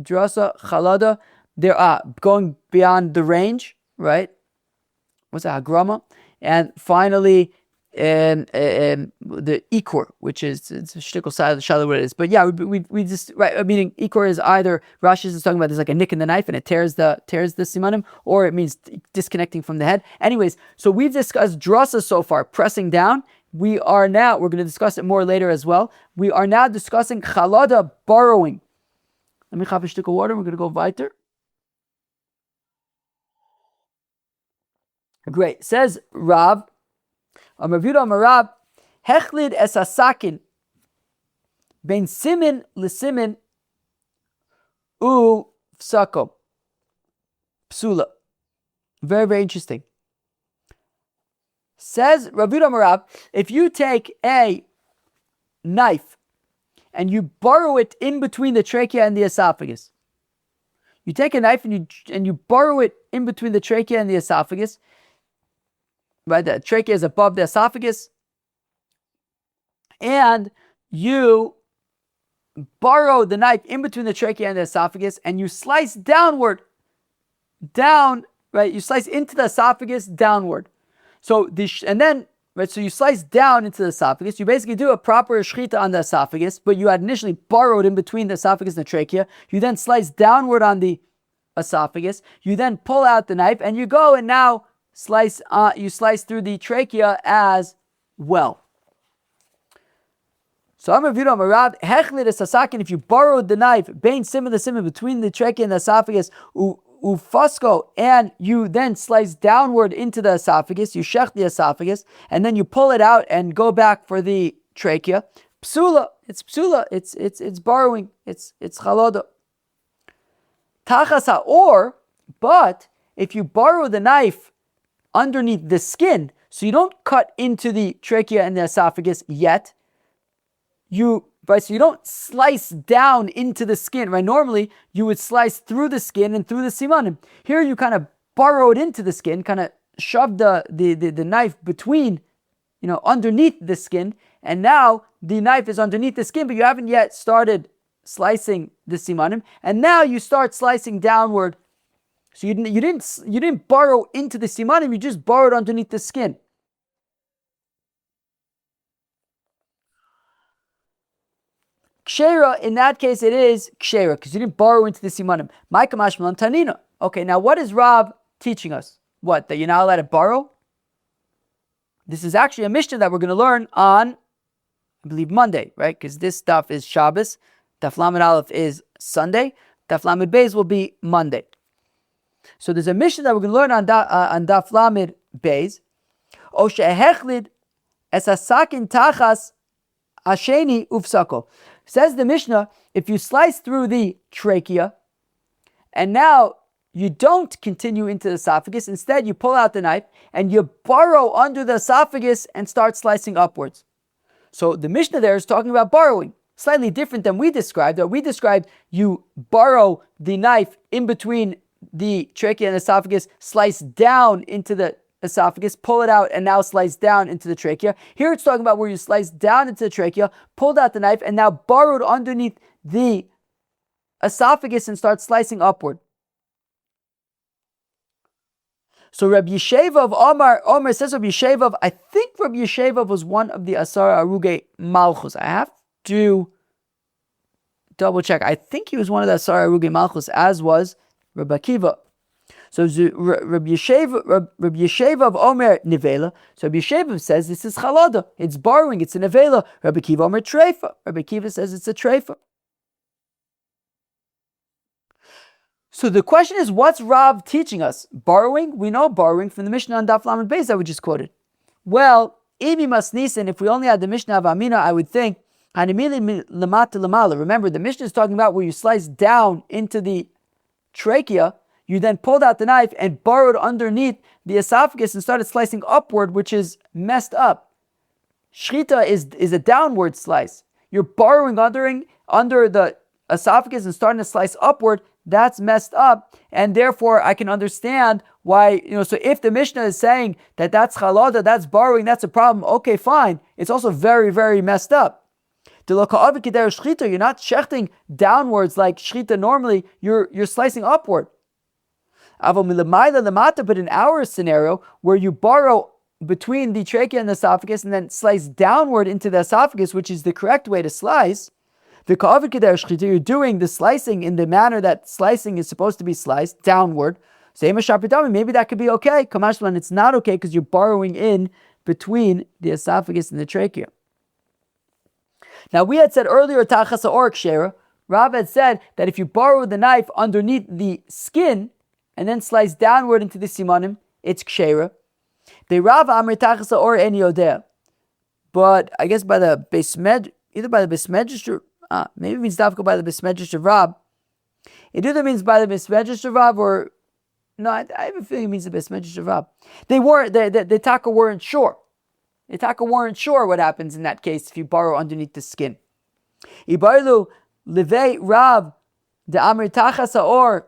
Drasa, Chalada. There are going beyond the range, right? What's that? Hagrama. And finally, the ikor, which is it's a shtickle side of the shalom what it is. But yeah, we just right. Meaning ikor is either Rashi is talking about there's like a nick in the knife and it tears the simanim, or it means disconnecting from the head. Anyways, so we've discussed drasa so far, pressing down. We're going to discuss it more later as well. We are now discussing chalada, borrowing. Let me have a shtickle water. We're going to go weiter. Great. Says Rav. Amar Rab, Hechlid es asakin ben simin lesimin u fsako psula. Very, very interesting. Says Rav Rab, if you take a knife and you borrow it in between the trachea and the esophagus, you take a knife and you borrow it in between the trachea and the esophagus. Right, the trachea is above the esophagus, and you borrow the knife in between the trachea and the esophagus, and you slice downward, right? You slice into the esophagus downward. So so you slice down into the esophagus. You basically do a proper shechita on the esophagus, but you had initially borrowed in between the esophagus and the trachea. You then slice downward on the esophagus. You then pull out the knife, and you go and now you slice through the trachea as well. So I'm Rav Rav Hechlid es hasakin. If you borrowed the knife, bein simin the simin between the trachea and the esophagus, ufasco, and you then slice downward into the esophagus, you shech the esophagus, and then you pull it out and go back for the trachea. Psula, it's borrowing, it's chaloda. Tachas or, but if you borrow the knife underneath the skin, so you don't cut into the trachea and the esophagus yet. So you don't slice down into the skin, right? Normally, you would slice through the skin and through the simanim. Here, you kind of burrowed into the skin, kind of shoved the knife between, underneath the skin, and now the knife is underneath the skin, but you haven't yet started slicing the simanim, and now you start slicing downward. So you didn't burrow into the simanim, you just burrowed underneath the skin. Kshera, in that case, it is kshera, because you didn't burrow into the simanim. Maika mashmalan tanina. Okay, now what is Rav teaching us? What, that you're not allowed to burrow? This is actually a mishnah that we're going to learn on, I believe, Monday, right? Because this stuff is Shabbos, Daf Lamed Aleph is Sunday, Daf Lamed Beis will be Monday. So there's a mission that we're going to learn on Daf Lamed Beis. O she'ehechlid es hasakin tachas asheni ufsako. Says the Mishnah, if you slice through the trachea, and now you don't continue into the esophagus, instead you pull out the knife and you burrow under the esophagus and start slicing upwards. So the Mishnah there is talking about burrowing. Slightly different than we described. We described you burrow the knife in between the trachea and esophagus, slice down into the esophagus, pull it out, and now slice down into the trachea. Here it's talking about where you slice down into the trachea, pulled out the knife, and now burrowed underneath the esophagus and start slicing upward. So Rabbi Yeshev of Omar says Rabbi Yeshev of, I think Rabbi Yeshev was one of the Asar Aruge Malchus. I have to double check. I think he was one of the Asar Aruge Malchus, as was Rabbi Akiva. So Rabbi Yeshev of Omer Nevela. So Rabbi Yeshev says this is Chalada. It's borrowing. It's a Nevela. Rabbi Akiva Omer Treifa. Rabbi Akiva says it's a Treifa. So the question is, what's Rav teaching us? Borrowing? We know borrowing from the Mishnah on Daf Lamed Beis that we just quoted. Well, Imi Masnisin, if we only had the Mishnah of Amina, I would think, remember, the Mishnah is talking about where you slice down into the trachea, you then pulled out the knife and burrowed underneath the esophagus and started slicing upward, which is messed up. Shechita is a downward slice. You're burrowing under the esophagus and starting to slice upward, that's messed up. And therefore, I can understand why, so if the Mishnah is saying that that's chalada, that's borrowing, that's a problem, okay, fine. It's also very, very messed up. You're not shechting downwards like shechita normally, you're slicing upward. But in our scenario, where you borrow between the trachea and the esophagus and then slice downward into the esophagus, which is the correct way to slice, you're doing the slicing in the manner that slicing is supposed to be sliced, downward. Maybe that could be okay. Kamashlan, it's not okay because you're borrowing in between the esophagus and the trachea. Now, we had said earlier, Tachas or Kshera, Rav had said that if you borrow the knife underneath the skin and then slice downward into the simanim, it's Kshera. The Rav Amri Tachas or Eni Yodea. But I guess by the either by the Besmedrash, maybe it means Dafka by the Besmedrash of Rav. It either means by the Besmedrash of Rav or, no, I have a feeling it means the Besmedrash of Rav. The Taka weren't sure. The Taka weren't sure what happens in that case if you borrow underneath the skin. Ibarlu Levei Rav the Amri Tachas or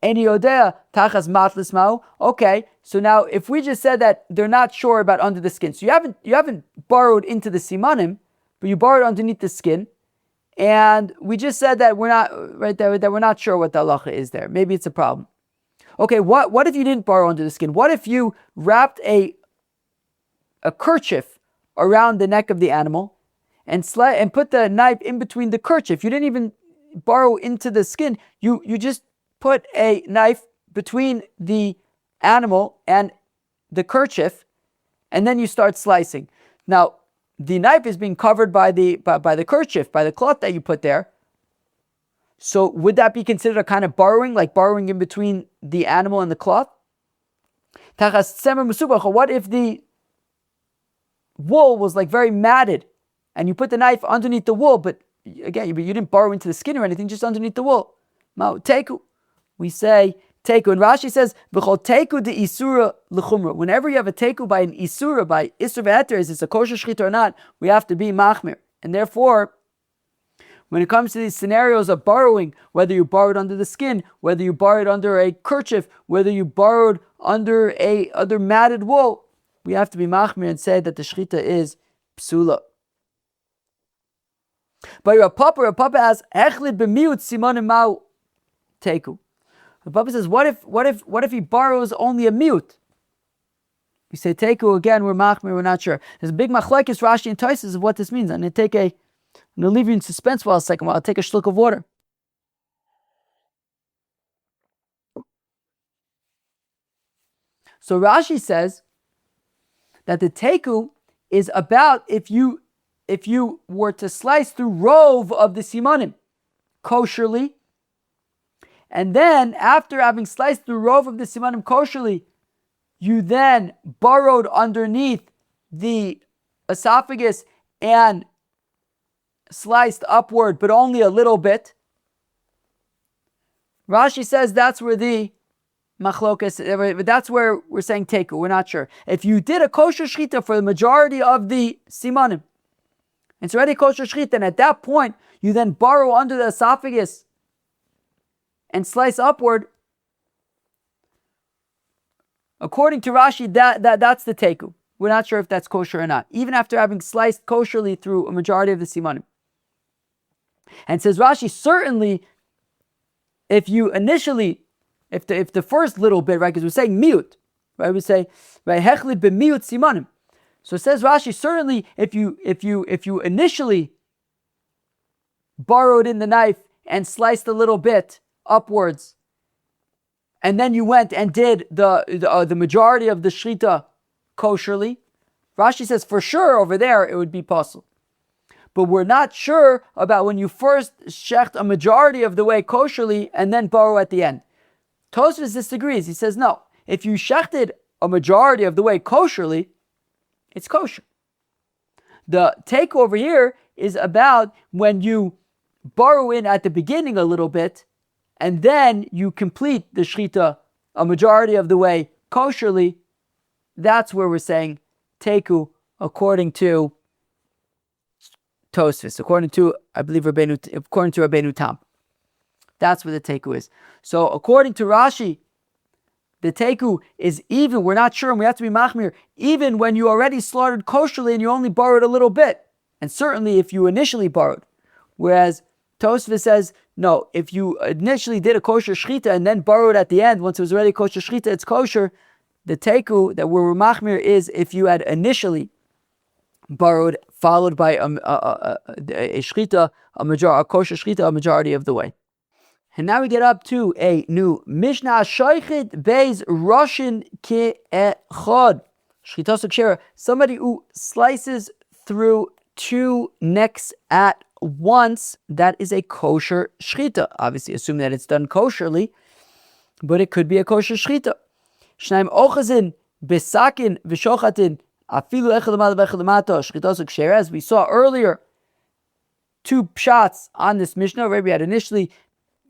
Eni Yodea Tachas Matlis Ma'u. Okay, so now if we just said that they're not sure about under the skin, so you haven't borrowed into the simanim, but you borrowed underneath the skin, and we just said that we're not that we're not sure what the halacha is there. Maybe it's a problem. Okay, what if you didn't borrow under the skin? What if you wrapped a kerchief around the neck of the animal and put the knife in between the kerchief? You didn't even borrow into the skin. You just put a knife between the animal and the kerchief, and then you start slicing. Now, the knife is being covered by the kerchief, by the cloth that you put there. So would that be considered a kind of borrowing, like borrowing in between the animal and the cloth? What if the wool was like very matted and you put the knife underneath the wool, but again, you didn't borrow into the skin or anything, just underneath the wool? Teku. We say teku. And Rashi says, teku de isura l'chumra. Whenever you have a teku by an isura, by isur ve'eter, is it a kosher shechita or not, we have to be machmir. And therefore, when it comes to these scenarios of borrowing, whether you borrowed under the skin, whether you borrowed under a kerchief, whether you borrowed under other matted wool, we have to be machmir and say that the shechita is psula. But Rav Papa asks, "Echlid b'miut simanim mau teku." The Papa says, "What if he borrows only a mute?" We say teku again. We're machmir. We're not sure. There's a big machlekes Rashi and Tosfos of what this means. I'm going to leave you in suspense for a second while I take a shluck of water. So Rashi says that the teku is about if you were to slice through rove of the simanim kosherly, and then after having sliced through rove of the simanim kosherly, you then burrowed underneath the esophagus and sliced upward, but only a little bit. Rashi says that's where the machlokas, that's where we're saying teku. We're not sure. If you did a kosher shechita for the majority of the simanim, it's already kosher shechita, and at that point, you then burrow under the esophagus and slice upward. According to Rashi, that's the teku. We're not sure if that's kosher or not, even after having sliced kosherly through a majority of the simanim. And says Rashi, certainly, if the first little bit, right, because we're saying miut, right, we say, right, hechlid b'miut simanim. So it says Rashi, certainly, if you initially burrowed in the knife and sliced a little bit upwards, and then you went and did the majority of the shechita kosherly, Rashi says for sure over there it would be possible. But we're not sure about when you first shecht a majority of the way kosherly and then burrow at the end. Tosfos disagrees. He says no. If you shechted a majority of the way kosherly, it's kosher. The take over here is about when you burrow in at the beginning a little bit, and then you complete the shechita a majority of the way kosherly. That's where we're saying teku according to Tosfos, according to Rabbeinu Tam. That's what the teku is. So according to Rashi, the teku is even, we're not sure, and we have to be machmir, even when you already slaughtered kosherly and you only borrowed a little bit. And certainly if you initially borrowed. Whereas Tosfos says, no, if you initially did a kosher shechita and then borrowed at the end, once it was already kosher shechita, it's kosher. The teku that we're machmir is if you had initially borrowed, followed by a shechita, a kosher shechita, a majority of the way. And now we get up to a new Mishnah, Shoichet Beis Roshin Ke'echad. Shechita Kshera, somebody who slices through two necks at once, that is a kosher shechita. Obviously, assume that it's done kosherly, but it could be a kosher shechita. Shnaim ochazin besakin v'shochatin afilu echad lemala v'echad lemata shechita kshera. As we saw earlier, two pshat on this Mishnah. Rabbi had initially,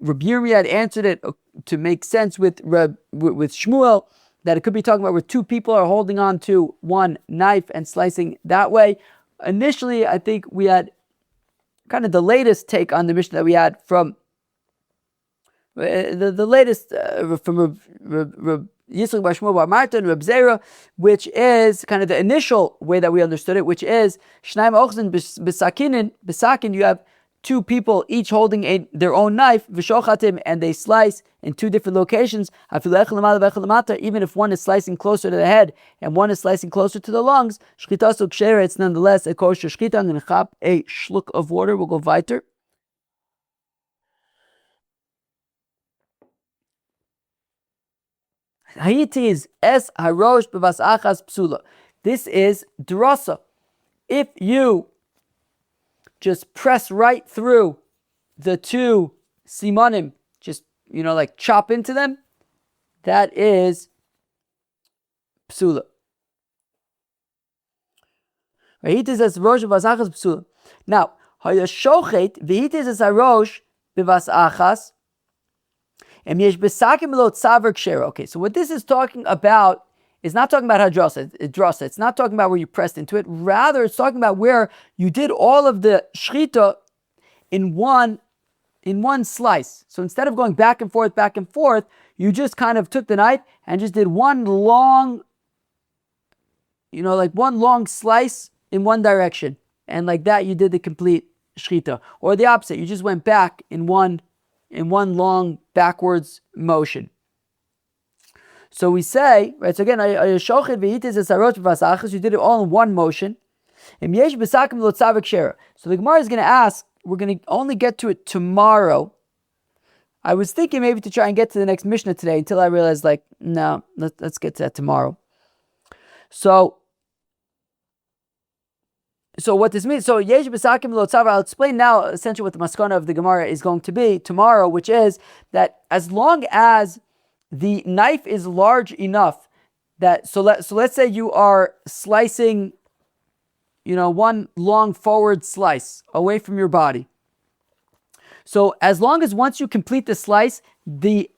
Rabbi Yirmiyah had answered it to make sense with Shmuel, that it could be talking about where two people are holding on to one knife and slicing that way. Initially, I think we had kind of the latest take on the Mishnah that we had from the latest from Reb Yitzchak bar Shmuel bar Marta and Reb Zera, which is kind of the initial way that we understood it, which is Shnaim ochzin besakin, you have two people each holding their own knife, v'shochatim, and they slice in two different locations, even if one is slicing closer to the head and one is slicing closer to the lungs, it's nonetheless a kosher shechita. I'm going to chop a shluk of water. We'll go weiter. This is drasa. If you just press right through the two simanim, just, like chop into them, that is psula. Now, okay, so what this is talking about is not talking about hadrasa. It's not talking about where you pressed into it. Rather, it's talking about where you did all of the shechita in one slice. So instead of going back and forth, you just kind of took the knife and just did one long, like one long slice in one direction. And like that, you did the complete shechita. Or the opposite, you just went back in one long backwards motion. So we say, right, so again, you did it all in one motion. So the Gemara is going to ask, we're going to only get to it tomorrow. I was thinking maybe to try and get to the next Mishnah today until I realized, no, let's get to that tomorrow. So what this means, I'll explain now essentially what the maskana of the Gemara is going to be tomorrow, which is that as long as the knife is large enough that, so let's say you are slicing, one long forward slice away from your body. So as long as once you complete the slice, the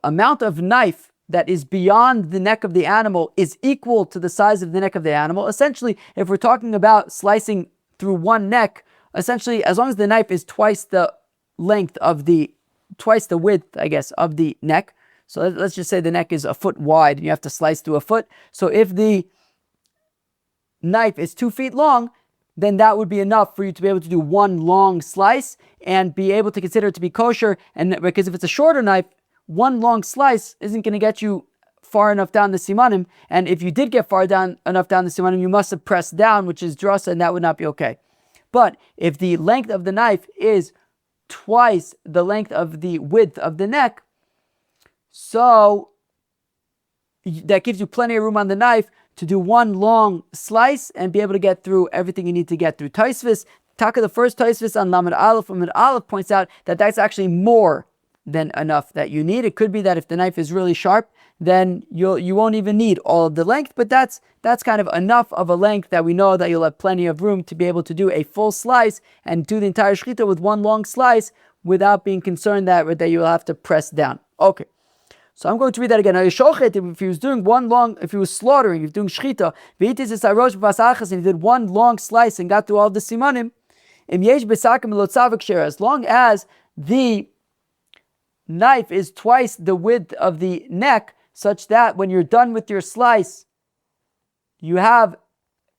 amount of knife that is beyond the neck of the animal is equal to the size of the neck of the animal. Essentially, if we're talking about slicing through one neck, essentially, as long as the knife is twice the width, I guess, of the neck. So let's just say the neck is a foot wide and you have to slice through a foot. So if the knife is 2 feet long, then that would be enough for you to be able to do one long slice and be able to consider it to be kosher. And because if it's a shorter knife, one long slice isn't going to get you far enough down the simanim. And if you did get far enough down the simanim, you must have pressed down, which is drasa, and that would not be okay. But if the length of the knife is twice the length of the width of the neck, so that gives you plenty of room on the knife to do one long slice and be able to get through everything you need to get through. Taisvis, Taka, the first Taisvis on Lamed Aleph, Lamed Aleph points out that that's actually more than enough that you need. It could be that if the knife is really sharp, then you won't even need all of the length, but that's kind of enough of a length that we know that you'll have plenty of room to be able to do a full slice and do the entire shechita with one long slice without being concerned that you will have to press down. Okay, So I'm going to read that again. If he was doing if he was slaughtering, if he was doing Shechita, and he did one long slice and got through all the simanim, as long as the knife is twice the width of the neck, such that when you're done with your slice, you have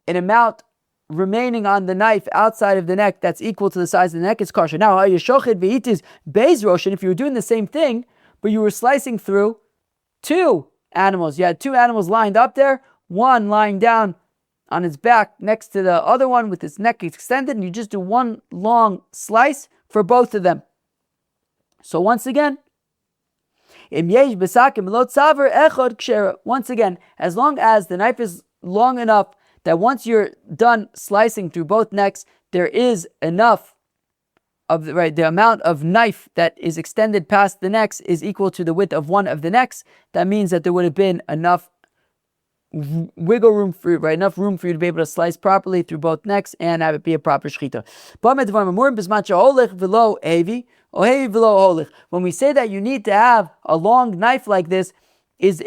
an amount remaining on the knife outside of the neck that's equal to the size of the neck, it's kosher. Now, if you were doing the same thing, but you were slicing through two animals, you had two animals lined up there, one lying down on its back next to the other one with its neck extended, and you just do one long slice for both of them. So once again, once again, as long as the knife is long enough that once you're done slicing through both necks, there is enough of the amount of knife that is extended past the necks is equal to the width of one of the necks. That means that there would have been enough wiggle room for you, right? Enough room for you to be able to slice properly through both necks and have it be a proper shechita. When we say that you need to have a long knife like this, is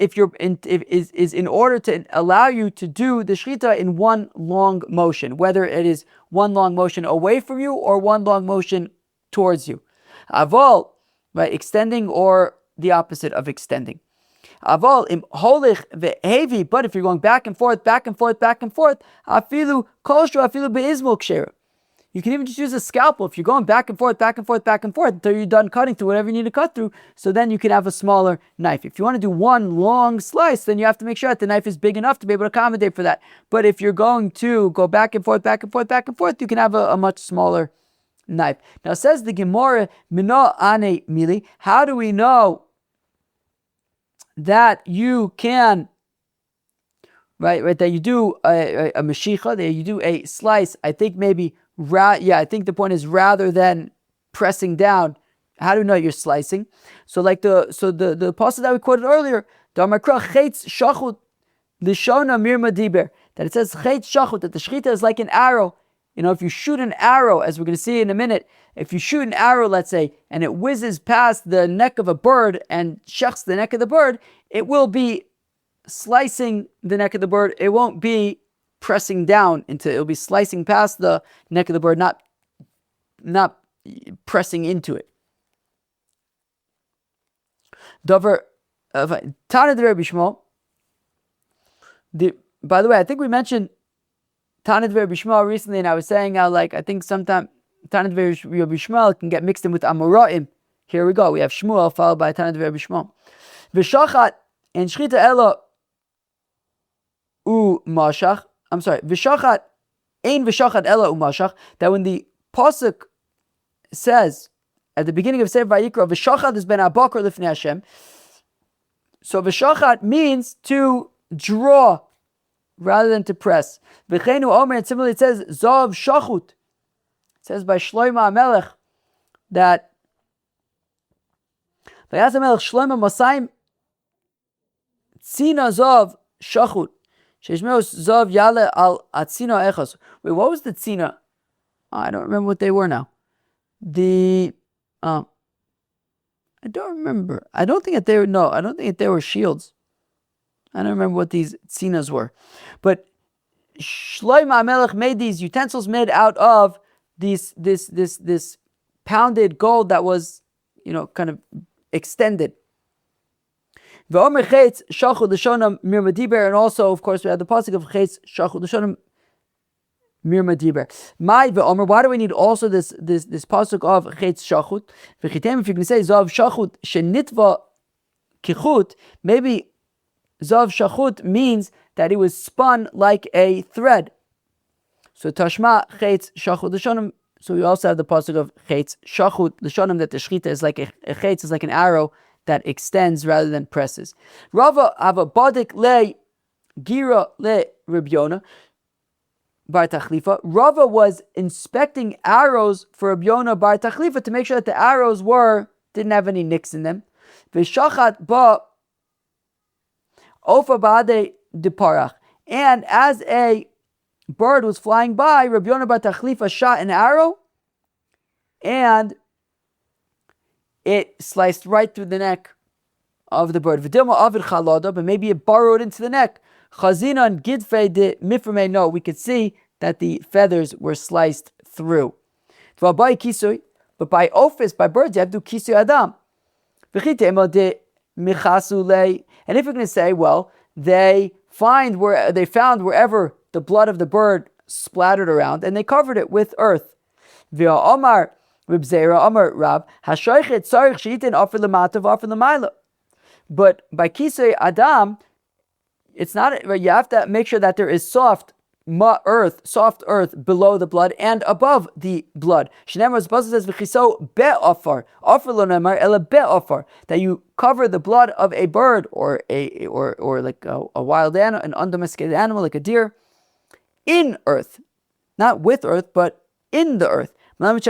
in order to allow you to do the shechita in one long motion, whether it is one long motion away from you or one long motion towards you. Aval, right, extending or the opposite of extending. Aval im holich ve'hevi, but if you're going back and forth, afilu kosher, afilu beizmul kshera. You can even just use a scalpel. If you're going back and forth until you're done cutting through whatever you need to cut through, so then you can have a smaller knife. If you want to do one long slice, then you have to make sure that the knife is big enough to be able to accommodate for that. But if you're going to go back and forth, you can have a much smaller knife. Now says the Gemara, Mino ane mili, how do we know that you can, right, that you do a mashicha, that you do a slice? I think maybe, I think the point is rather than pressing down, how do you know you're slicing? So like the pasuk that we quoted earlier, that it says chetz shachut, that the shechita is like an arrow. If you shoot an arrow, as we're going to see in a minute, if you shoot an arrow, let's say, and it whizzes past the neck of a bird and shechs the neck of the bird, it will be slicing the neck of the bird. It won't be pressing down it'll be slicing past the neck of the bird, not pressing into it. Dover Tana de Rabbi Shmuel. By the way, I think we mentioned Tana de Rabbi Shmuel recently, and I was saying how, I think sometimes Tana de Rabbi Shmuel can get mixed in with Amoraim. Here we go. We have Shmuel followed by Tana de Rabbi Shmuel. V'shachat and Shechita ela u mashach. I'm sorry. V'shachat ein v'shachat ela u mashach. That when the pasuk says at the beginning of Sefer Vayikra, v'shachat is ben abakar lifnei Hashem. So v'shachat means to draw rather than to press. V'cheinu omer, and similarly it says zav shachut. It says by Shlomo HaMelech that Vayas HaMelech Shlomo Masayim Tzina zav shachut sheishmeos zav yale al atzina echos. Wait, what was the tzina? I don't remember what they were now. I don't remember. I don't think that they were shields. I don't remember what these tzinas were. But Shlomo HaMelech made these utensils made out of this pounded gold that was, kind of extended. And also, of course, we have the pasuk of chetz shachud l'shonam mirma diber. Why do we need also this pasuk of chetz shachud? If you can say zav shachud shenitva kichut, maybe zav shachut means that it was spun like a thread. So tashma chetz shachud l'shonam. So we also have the pasuk of chetz shachud l'shonam, that the shechita is like a chetz is like an arrow that extends rather than presses. Rava have a badik le gira le Reb Yonah bar Tachlifa. Rava was inspecting arrows for Reb Yonah bar Tachlifa to make sure that the arrows didn't have any nicks in them. V'shachat ba ofa bade deparach. And as a bird was flying by, Reb Yonah bar Tachlifa shot an arrow, and it sliced right through the neck of the bird. V'dilma avid chalada, but maybe it burrowed into the neck. Chazinan gidfei de miframe. No, we could see that the feathers were sliced through. But by office, by birds, you have to do kisui adam. And if you're going to say, well, they found wherever the blood of the bird splattered around, and they covered it with earth. But by kisei adam, it's not. You have to make sure that there is soft earth below the blood and above the blood. That you cover the blood of a bird or like a wild animal, an undomesticated animal like a deer, in earth, not with earth, but in the earth. There has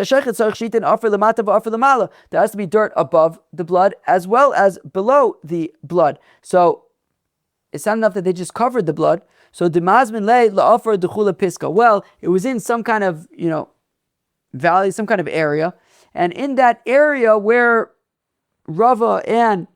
to be dirt above the blood as well as below the blood. So it's not enough that they just covered the blood. So demazmin lei la'afar dechula piska. Well, it was in some kind of valley, some kind of area, and in that area where Rava and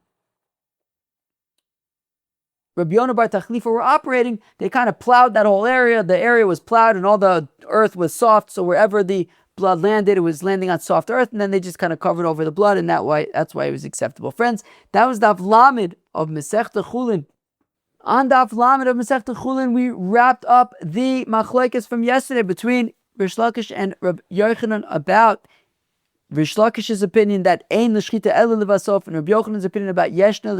Rabbi Yonah bar Tachlifa were operating, they kind of plowed that whole area. The area was plowed, and all the earth was soft. So wherever the blood landed, it was landing on soft earth, and then they just kind of covered over the blood, and that's why it was acceptable. Friends, that was Daf Lamed of Masechta Chullin. On Daf Lamed of Masechta Chullin, we wrapped up the machlokes from yesterday between Rish Lakish and Rabbi Yochanan about Rish Lakish's opinion that Ein l'shchita ela levasof, and Rabbi Yochanan's opinion about Yeshna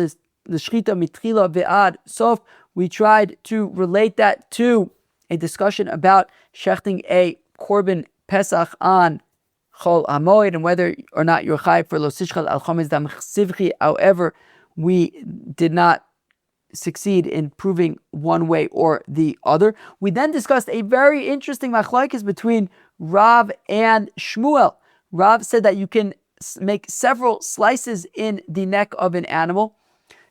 l'shchita mitchila ve'ad sof. We tried to relate that to a discussion about shechting a korban Pesach on Chol Hamoed and whether or not you're chayiv for lo sishchal al chometz dam chsivchi. However, we did not succeed in proving one way or the other. We then discussed a very interesting machlokes between Rav and Shmuel. Rav said that you can make several slices in the neck of an animal.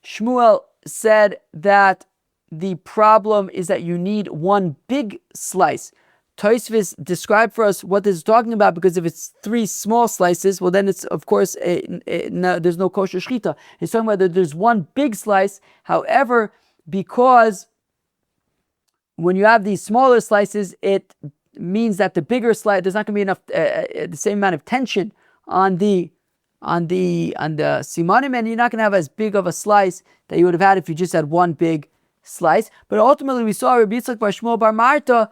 Shmuel said that the problem is that you need one big slice. Tosfos described for us what this is talking about, because if it's 3 small slices, well then it's of course there's no kosher shechita. He's talking about that there's one big slice. However, because when you have these smaller slices, it means that the bigger slice, there's not going to be enough the same amount of tension on the simanim, and you're not going to have as big of a slice that you would have had if you just had one big slice. But ultimately, we saw Rabbi Yitzchak bar Shmuel bar Marta.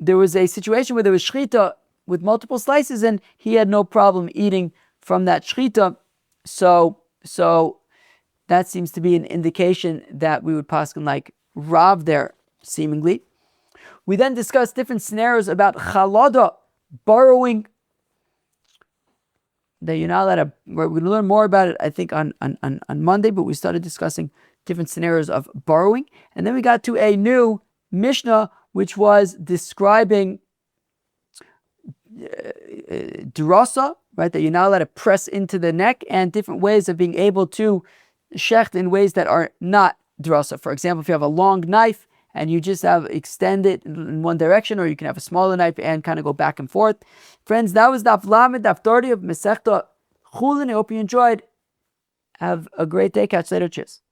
There was a situation where there was shechita with multiple slices, and he had no problem eating from that shechita. So that seems to be an indication that we would paskin like Rav there, seemingly. We then discussed different scenarios about chalada, borrowing. That you're not allowed to. We're going to learn more about it, I think, on Monday. But we started discussing different scenarios of borrowing, and then we got to a new Mishnah, which was describing drasa, right? That you're not allowed to press into the neck, and different ways of being able to shecht in ways that are not drasa. For example, if you have a long knife and you just have extend it in one direction, or you can have a smaller knife and kind of go back and forth. Friends, that was Daf Lamed, Daf 30 of Masechta Chullin. I hope you enjoyed. Have a great day. Catch you later. Cheers.